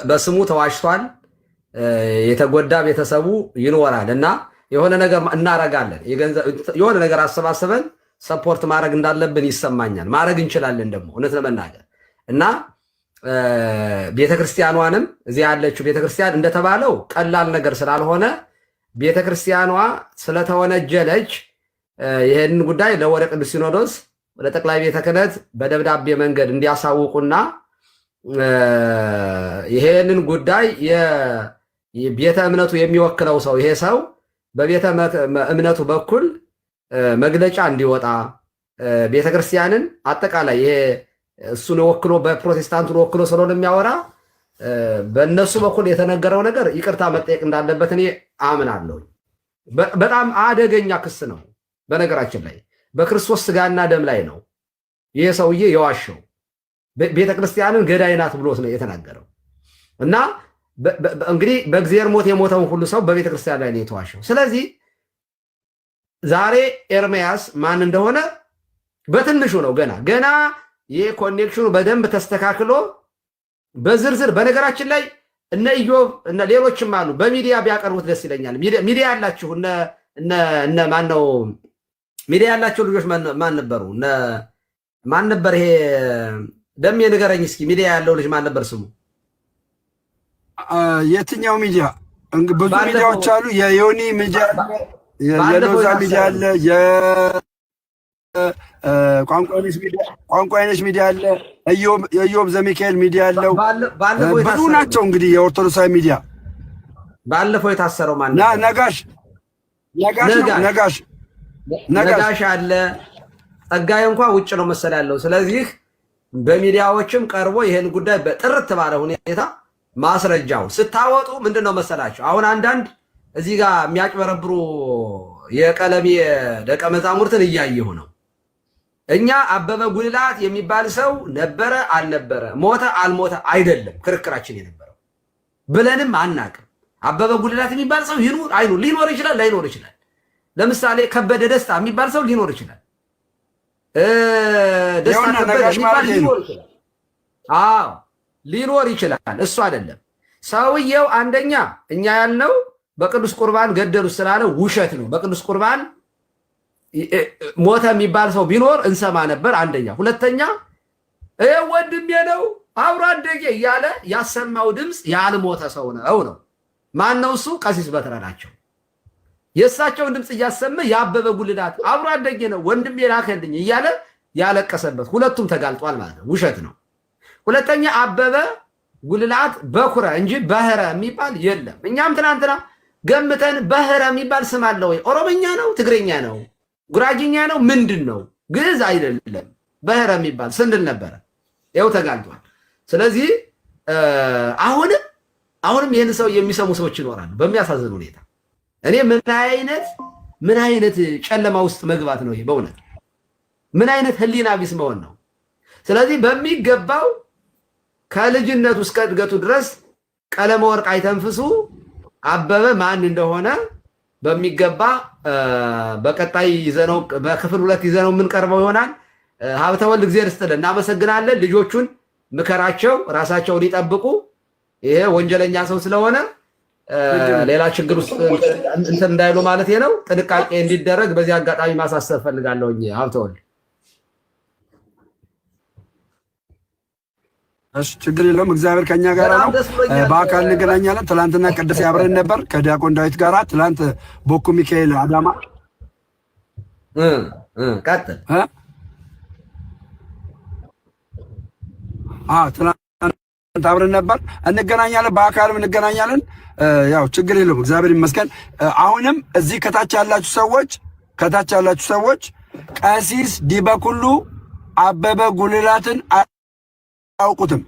በስሙ ተዋሽቷል። የተጎዳ ቤተሰቡ ይኖራል እና የሆነ ነገር እናረጋለን። የሆነ ነገር አሰባስበን ሰፖርት ማድረግ እንዳለብን ይሰማኛል። ማድረግ እንችላለን ደግሞ እውነት ለመናገር እና ቤተክርስቲያኗንም እዚህ ያለችው ቤተክርስቲያን እንደተባለው ቀላል ነገር ስላልሆነ ቤተክርስቲያኗ ስለተወነጀለች ይሄንን ጉዳይ ለወደ ቅዱስ ሲኖዶስ ወደ ጠቅላይ ቤተ ክህነት በደብዳቤ መንገድ እንዲያሳውቁና ይሄንን ጉዳይ የቤተ እምነቱ የሚወክለው ሰው ይሄ ሰው በቤተ እምነቱ በኩል መግለጫ እንዲወጣ ቤተክርስቲያንን አጠቃላይ ይሄ እሱን ወክሎ በፕሮቴስታንቱን ወክሎ ስለሆነ የሚያወራ በእነሱ በኩል የተነገረው ነገር ይቅርታ መጠየቅ እንዳለበት እኔ አምናለሁ። በጣም አደገኛ ክስ ነው። በነገራችን ላይ በክርስቶስ ስጋና ደም ላይ ነው ይሄ ሰውዬ የዋሸው። ቤተክርስቲያንን ገዳይ ናት ብሎት ነው የተናገረው እና እንግዲህ በእግዚአብሔር ሞት የሞተውን ሁሉ ሰው በቤተክርስቲያን ላይ ነው የተዋሸው። ስለዚህ ዛሬ ኤርምያስ ማን እንደሆነ በትንሹ ነው ገና ይህ ኮኔክሽኑ በደንብ ተስተካክሎ በዝርዝር በነገራችን ላይ እነ ኢዮብ እነ ሌሎችም አሉ በሚዲያ ቢያቀርቡት ደስ ይለኛል። ሚዲያ ያላችሁ እነ ማን ነው ሚዲያ ያላችሁ ልጆች ማን ነበሩ? ማን ነበር ይሄ ደም ንገረኝ እስኪ። ሚዲያ ያለው ልጅ ማን ነበር ስሙ? የትኛው ሚዲያ? ብዙ ሚዲያዎች አሉ። የዮኒ ሚዲያ፣ የሎዛ ሚዲያ አለ፣ ቋንቋይነሽ ሚዲያ አለ፣ የኢዮብ ዘሚካኤል ሚዲያ አለው። ብዙ ናቸው እንግዲህ የኦርቶዶክሳዊ ሚዲያ። ባለፈው የታሰረው ማን ነጋሽ አለ። ጸጋዬ እንኳን ውጭ ነው መሰል ያለው። ስለዚህ በሚዲያዎችም ቀርቦ ይሄን ጉዳይ በጥርት ባለ ሁኔታ ማስረጃው ስታወጡ ምንድነው መሰላችሁ? አሁን አንዳንድ እዚህ ጋር የሚያጭበረብሩ የቀለሜ ደቀ መዛሙርትን እያየሁ ነው። እኛ አበበ ጉልላት የሚባል ሰው ነበረ አልነበረ፣ ሞተ አልሞተ አይደለም ክርክራችን የነበረው ብለንም አናቅም። አበበ ጉልላት የሚባል ሰው ይኑር አይኑር፣ ሊኖር ይችላል ላይኖር ይችላል። ለምሳሌ ከበደ ደስታ የሚባል ሰው ሊኖር ይችላል። ደስታ ከበደ የሚባል ሊኖር ይችላል። አዎ ሊኖር ይችላል። እሱ አይደለም ሰውየው። አንደኛ እኛ ያልነው በቅዱስ ቁርባን ገደሉ ስላለ ውሸት ነው። በቅዱስ ቁርባን ሞተ የሚባል ሰው ቢኖር እንሰማ ነበር። አንደኛ። ሁለተኛ ወንድሜ ነው አብሮ አደጌ እያለ ያሰማው ድምፅ ያልሞተ ሰው ነው። ማን ነው እሱ? ቀሲስ በትረ ናቸው። የእሳቸውን ድምፅ እያሰመ የአበበ ጉልላት አብሮ አደጌ ነው ወንድሜ ላከልኝ እያለ ያለቀሰበት፣ ሁለቱም ተጋልጧል ማለት ነው። ውሸት ነው። ሁለተኛ አበበ ጉልላት በኩረ እንጂ በህረ የሚባል የለም። እኛም ትናንትና ገምተን በህረ የሚባል ስም አለ ወይ? ኦሮምኛ ነው? ትግረኛ ነው? ጉራጅኛ ነው? ምንድን ነው? ግዕዝ አይደለም። በህረ የሚባል ስንል ነበረ። ይኸው ተጋልጧል። ስለዚህ አሁንም ይህን ሰው የሚሰሙ ሰዎች ይኖራሉ። በሚያሳዝን ሁኔታ እኔ ምን አይነት ጨለማ ውስጥ መግባት ነው ይሄ? በእውነት ምን አይነት ህሊና ቢስ መሆን ነው? ስለዚህ በሚገባው ከልጅነቱ እስከ እድገቱ ድረስ ቀለመ ወርቅ አይተንፍሱ አበበ ማን እንደሆነ በሚገባ በቀጣይ ይዘነው በክፍል 2 ይዘነው የምንቀርበው ይሆናል። ሀብተወልድ እግዚአብሔር ይስጥልን፣ እናመሰግናለን። ልጆቹን ምከራቸው፣ ራሳቸውን ይጠብቁ። ይሄ ወንጀለኛ ሰው ስለሆነ ሌላ ችግር ውስጥ እንትን እንዳይሉ ማለት ነው። ጥንቃቄ እንዲደረግ በዚህ አጋጣሚ ማሳሰብ ፈልጋለሁኝ። ሀብተወልድ እሺ፣ ችግር የለውም። እግዚአብሔር ከኛ ጋር ነው። በአካል እንገናኛለን። ትላንትና ቅድስት አብረን ነበር ከዲያቆን ዳዊት ጋር። ትላንት ቦኩ ሚካኤል አዳማ ቀጥል። ትላንት አብረን ነበር። እንገናኛለን፣ በአካልም እንገናኛለን። ያው ችግር የለውም። እግዚአብሔር ይመስገን። አሁንም እዚህ ከታች ያላችሁ ሰዎች ቀሲስ ዲበኩሉ አበበ ጉልላትን አያውቁትም።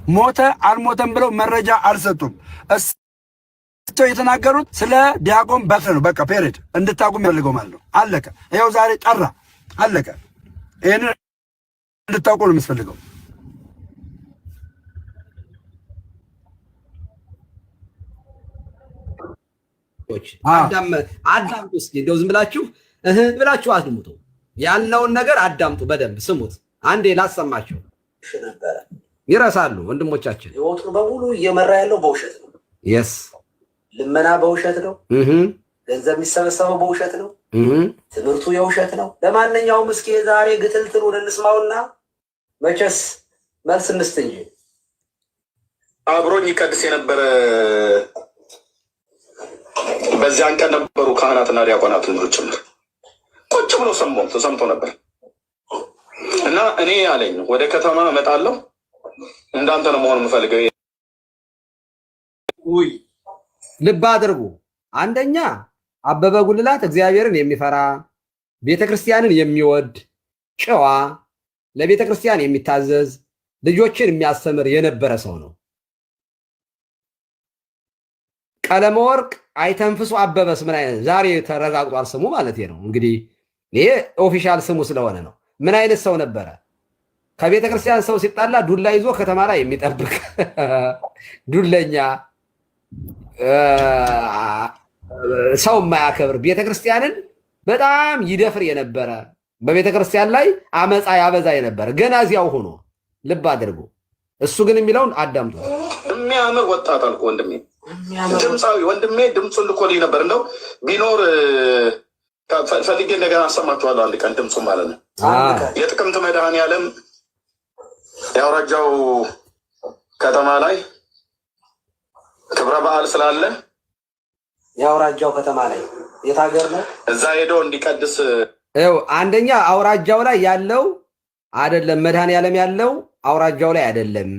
ሞተ አልሞተም ብለው መረጃ አልሰጡም። እሳቸው የተናገሩት ስለ ዲያቆን በትረ ነው። በቃ ፔሬድ እንድታቁም ያፈልገው ማለት ነው። አለቀ። ይኸው ዛሬ ጠራ። አለቀ። ይሄንን እንድታውቁ ነው የምትፈልገው። አዳምጡ እስኪ፣ እንደው ዝም ብላችሁ አድምጡ። ያልነውን ነገር አዳምጡ፣ በደንብ ስሙት። አንዴ ላሰማችሁ። ነበረ ይረሳሉ ወንድሞቻችን። ህይወቱን በሙሉ እየመራ ያለው በውሸት ነው። የስ ልመና በውሸት ነው። ገንዘብ የሚሰበሰበው በውሸት ነው። ትምህርቱ የውሸት ነው። ለማንኛውም እስኪ ዛሬ ግትልትሉን እንስማውና መቼስ መልስ እንስጥ እንጂ አብሮኝ ይቀድስ የነበረ በዚያን ቀን ነበሩ ካህናትና ዲያቆናት ጭምር ቁጭ ብሎ ተሰምቶ ነበር። እና እኔ ያለኝ ወደ ከተማ እመጣለሁ፣ እንዳንተ ነው መሆን የምፈልገው። ልብ አድርጉ። አንደኛ አበበ ጉልላት እግዚአብሔርን የሚፈራ ቤተክርስቲያንን የሚወድ ጨዋ፣ ለቤተክርስቲያን የሚታዘዝ ልጆችን የሚያስተምር የነበረ ሰው ነው። ቀለመ ወርቅ አይተንፍሱ አበበስ ምን አይነት ዛሬ ተረጋግጧል ስሙ ማለት ነው። እንግዲህ ይሄ ኦፊሻል ስሙ ስለሆነ ነው። ምን አይነት ሰው ነበረ? ከቤተ ክርስቲያን ሰው ሲጣላ ዱላ ይዞ ከተማ ላይ የሚጠብቅ ዱለኛ፣ ሰው የማያከብር ቤተ ክርስቲያንን በጣም ይደፍር የነበረ፣ በቤተ ክርስቲያን ላይ አመፃ ያበዛ የነበረ ገና እዚያው ሆኖ ልብ አድርጉ። እሱ ግን የሚለውን አዳምጡ። የሚያምር ወጣት አልኩ ወንድሜ፣ ድምፃዊ ወንድሜ ድምፁን ልኮልኝ ነበር። እንደው ቢኖር ፈልጌ እንደገና አሰማችኋለሁ አንድ ቀን ድምፁ ማለት ነው። የጥቅምት መድኃኔዓለም የአውራጃው ከተማ ላይ ክብረ በዓል ስላለ የአውራጃው ከተማ ላይ የት ሀገር ነው? እዛ ሄዶ እንዲቀድስ ይኸው አንደኛ አውራጃው ላይ ያለው አይደለም፣ መድኃኔዓለም ያለው አውራጃው ላይ አይደለም፣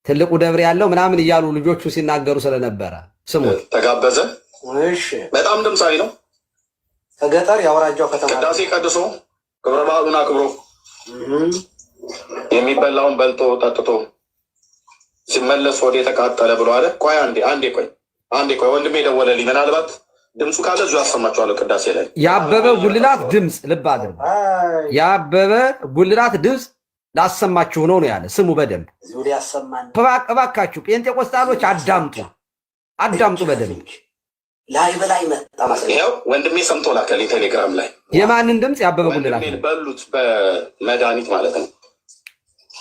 ትልቁ ደብር ያለው ምናምን እያሉ ልጆቹ ሲናገሩ ስለነበረ ስሙ ተጋበዘ። እሺ በጣም ድምፃዊ ነው። ከገጠር የአውራጃው ከተማ ቅዳሴ ቀድሶ ክብረ በዓሉን አክብሮ የሚበላውን በልቶ ጠጥቶ ሲመለስ ወደ የተቃጠለ ብሎ አለ። ቆይ አንዴ ቆይ ወንድሜ ደወለልኝ። ምናልባት ድምፁ ካለ እዚሁ ያሰማችኋለሁ። ቅዳሴ ላይ የአበበ ጉልላት ድምፅ ልብ አድርጉ። የአበበ ጉልላት ድምፅ ላሰማችሁ ነው ያለ። ስሙ በደንብ እባካችሁ ጴንጤቆስጣሎች አዳምጡ በደንብ። ላይ በላይ መጣ ማለት ነው። ወንድሜ ሰምቶ ላከልኝ ቴሌግራም ላይ። የማንን ድምፅ? የአበበ ጉልላት በሉት በመድኃኒት ማለት ነው።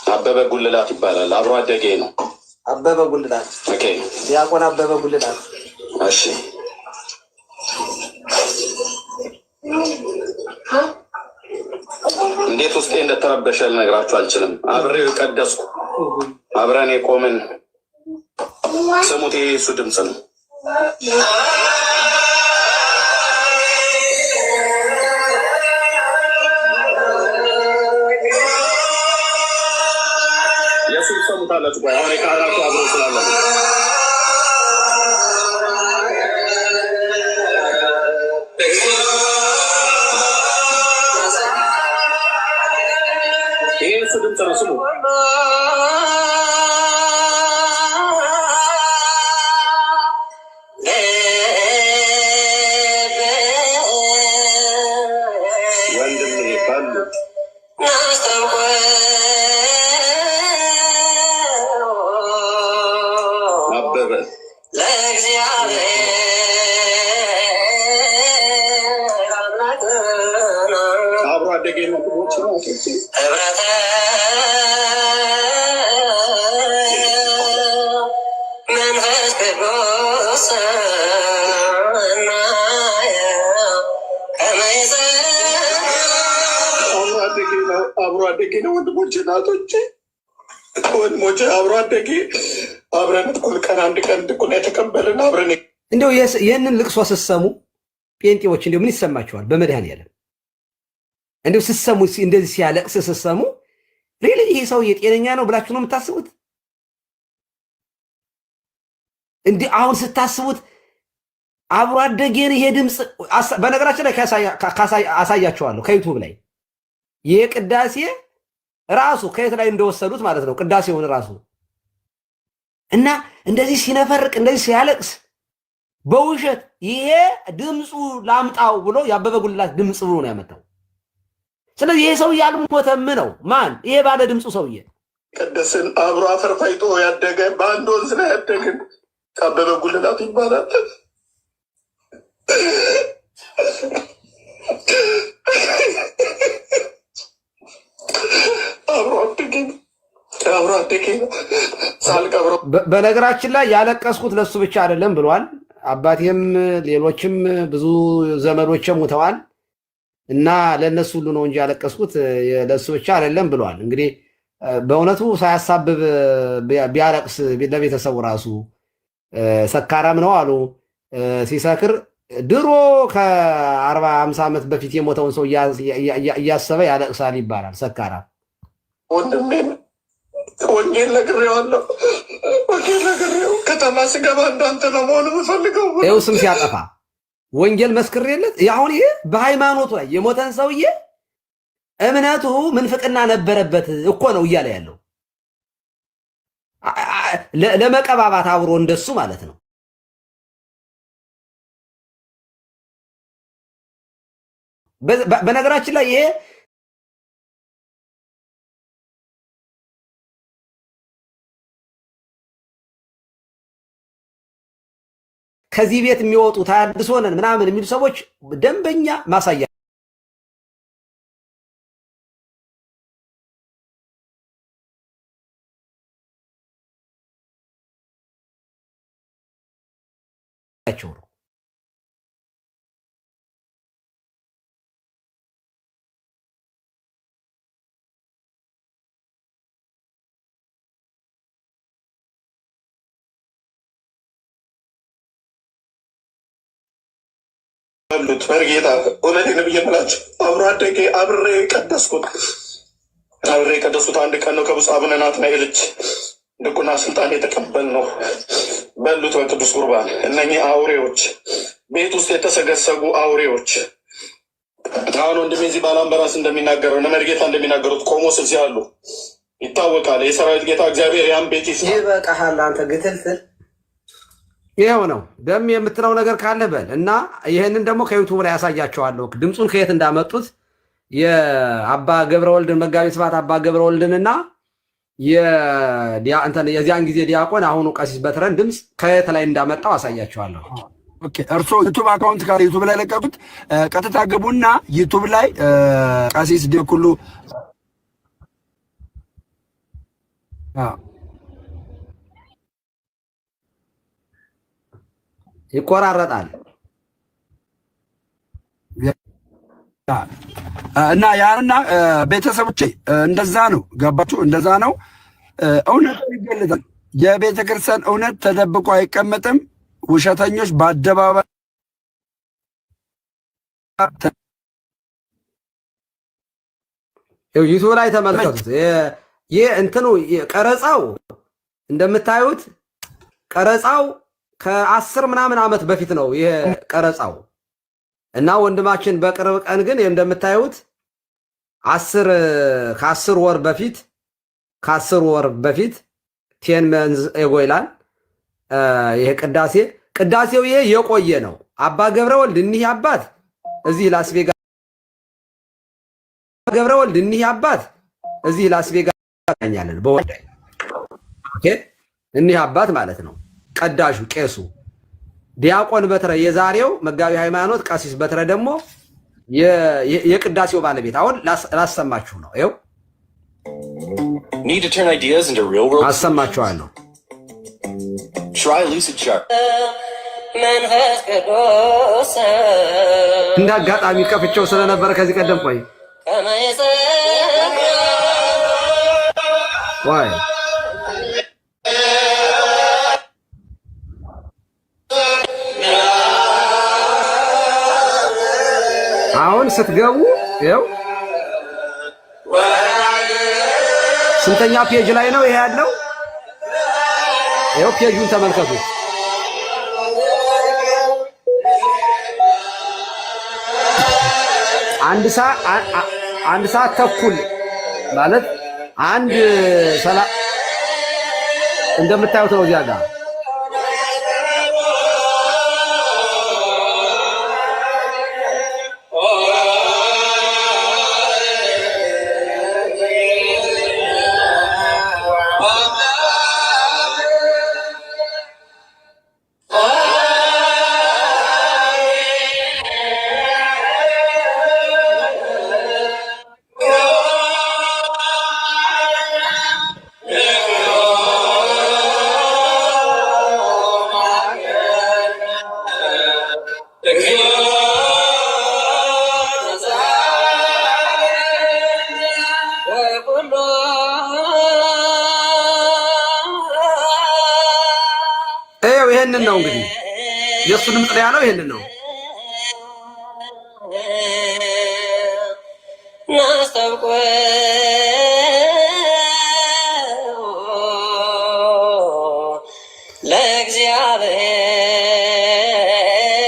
አበበ ጉልላት ይባላል። አብሮ አደጌ ነው። አበበ ጉልላት ኦኬ። ዲያቆን አበበ ጉልላት እሺ። እንዴት ውስጤ እንደተረበሸ ልነግራችሁ አልችልም። አብሬው የቀደስኩ አብረን የቆምን ስሙት። የሱ ድምፅ ነው። የሱ ሰሙታላችሁ። ቆይ አሁን የካህናቱ አብሮ ስላለ ይሄ እሱ ድምፅ ነው። ስሙ አብሮ አደጌ ነው። ወንድሞቼ እናቶቼ፣ ወንድሞቼ አብሮ አደጌ አብረን እኩል ቀን አንድ ቀን ድቁና የተቀበልን አብረን። እንደው ይህንን ልቅሶ ስትሰሙ ጴንጤዎች እንደው ምን ይሰማችኋል? በመድኃኔዓለም እንደው ስትሰሙ እንደዚህ ሲያለቅስ ስትሰሙ ሪሊ ይሄ ሰውዬ ጤነኛ ነው ብላችሁ ነው የምታስቡት? እንዲህ አሁን ስታስቡት አብሮ አደጌን ይሄ ድምፅ በነገራችን ላይ አሳያችኋለሁ ከዩቱብ ላይ ይሄ ቅዳሴ ራሱ ከየት ላይ እንደወሰዱት ማለት ነው። ቅዳሴውን ራሱ እና እንደዚህ ሲነፈርቅ እንደዚህ ሲያለቅስ በውሸት ይሄ ድምፁ ላምጣው ብሎ የአበበ ጉልላት ድምፅ ብሎ ነው ያመጣው። ስለዚህ ይሄ ሰውዬ አልሞተም ነው። ማን ይሄ ባለ ድምፁ ሰውዬ? ቅድስን አብሮ አፈር ፈይቶ ያደገ በአንድ ወንዝ ላይ ያደግን አበበ ጉልላት ይባላል። አብሮ አደጌ ነው። ሳልቀብረው በነገራችን ላይ ያለቀስኩት ለሱ ብቻ አይደለም ብሏል። አባቴም ሌሎችም ብዙ ዘመዶች ሙተዋል እና ለነሱ ሁሉ ነው እንጂ ያለቀስኩት ለሱ ብቻ አይደለም ብሏል። እንግዲህ በእውነቱ ሳያሳብብ ቢያለቅስ ለቤተሰቡ ራሱ ሰካራም ነው አሉ። ሲሰክር ድሮ ከ40-50 ዓመት በፊት የሞተውን ሰው እያሰበ ያለቅሳል ይባላል። ሰካራም ወንድሜን ወንጌል ነግሬዋለሁ። ወንጌል ነግሬው ከተማ ስገባ እንዳንተ ነው መሆን የምፈልገው። ይኸው ስም ሲያጠፋ ወንጌል መስክሬለት። አሁን ይሄ በሃይማኖቱ ላይ የሞተን ሰውዬ እምነቱ ምንፍቅና ነበረበት እኮ ነው እያለ ያለው ለመቀባባት አብሮ እንደሱ ማለት ነው። በነገራችን ላይ ይሄ ከዚህ ቤት የሚወጡ ታድሶ ነን ምናምን የሚሉ ሰዎች ደንበኛ ማሳያ ነው። ያሉት መርጌታ እውነቴን ብዬ የምላቸው አብሮ አደጌ አብሬ ቀደስኩት አንድ ቀን ነው ከብፁዕ አቡነ ናትናኤል እጅ ድቁና ስልጣን የተቀበልነው። በሉት በቅዱስ ቁርባን እነኚህ አውሬዎች ቤት ውስጥ የተሰገሰጉ አውሬዎች አሁን ወንድሜ እዚህ ባላምበራስ እንደሚናገረው እነ መርጌታ እንደሚናገሩት ቆሞስ እዚህ አሉ ይታወቃል። የሰራዊት ጌታ እግዚአብሔር ያን ቤት ይበቃሃል አንተ ግትልትል። ይኸው ነው ደም የምትለው ነገር ካለ በል እና ይህንን ደግሞ ከዩቱብ ላይ ያሳያቸዋለሁ ድምፁን ከየት እንዳመጡት የአባ ገብረወልድን መጋቢ ስብሐት አባ ገብረወልድንና የዚያን ጊዜ ዲያቆን አሁኑ ቀሲስ በትረን ድምፅ ከየት ላይ እንዳመጣው አሳያቸዋለሁ። ኦኬ እርሶ ዩቱብ አካውንት ካለ ዩቱብ ላይ ለቀቁት። ቀጥታ ግቡና ዩቱብ ላይ ቀሲስ ዲኩሉ ይቆራረጣል እና ያንና ቤተሰቦቼ እንደዛ ነው። ገባችሁ? እንደዛ ነው። እውነት ይገለጣል። የቤተ ክርስቲያን እውነት ተደብቆ አይቀመጥም። ውሸተኞች በአደባባይ ዩቱብ ላይ ተመልከቱት። ይህ እንትኑ ቀረጻው እንደምታዩት ቀረጻው ከ10 ምናምን ዓመት በፊት ነው ይሄ ቀረጻው እና ወንድማችን በቅርብ ቀን ግን እንደምታዩት ከ10 ወር በፊት ቴን መንዝ ኤጎ ይላል። ይሄ ቅዳሴው ይሄ የቆየ ነው። አባ ገብረወልድ እኒህ አባት እዚህ ላስቬጋስ ያገኛለን በወንድ ኦኬ እኒህ አባት ማለት ነው። ቀዳሹ ቄሱ ዲያቆን በትረ የዛሬው መጋቢ ሃይማኖት ቀሲስ በትረ ደግሞ የቅዳሴው ባለቤት አሁን ላሰማችሁ ነው። ይኸው አሰማችኋለሁ። እንደ አጋጣሚ ከፍቼው ስለነበረ ከዚህ ቀደም ቆይ ዋይ አሁን ስትገቡ ይኸው ስንተኛ ፔጅ ላይ ነው ይሄ ያለው? ይኸው ፔጁን ተመልከቱት። አንድ ሰዓት ተኩል ማለት እንደምታዩት ነው እዚያ ጋር ይሄንን ነው እንግዲህ የእሱ ድምፅ ላይ ያለው ይሄንን ነው።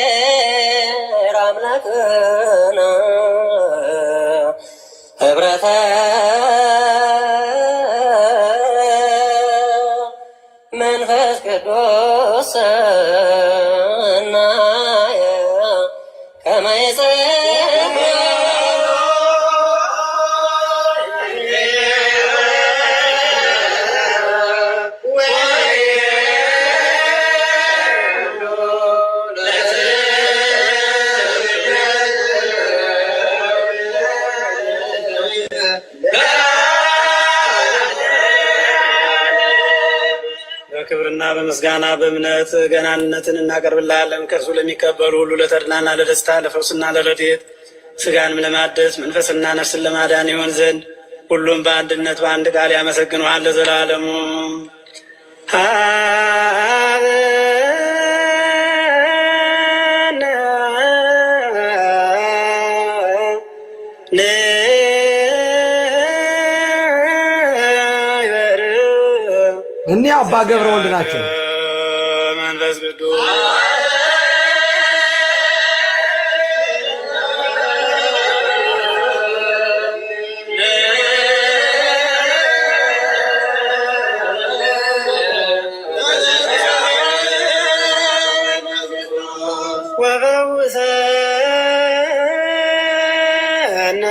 ለእግዚአብሔር አምላክና ህብረተ መንፈስ ቅዱስ ሰናየ ከመ በክብርና በምስጋና በእምነት ገናንነትን እናቀርብልሃለን። ከእርሱ ለሚቀበሉ ሁሉ ለተድናና ለደስታ ለፈውስና ለረድኤት ስጋንም ለማደስ መንፈስና ነፍስን ለማዳን ይሆን ዘንድ ሁሉም በአንድነት በአንድ ቃል ያመሰግኑሃል ለዘላለሙ። እኔ አባ ገብረ ወልድ ናቸው። መንፈስ ቅዱስ ወፈውሰነ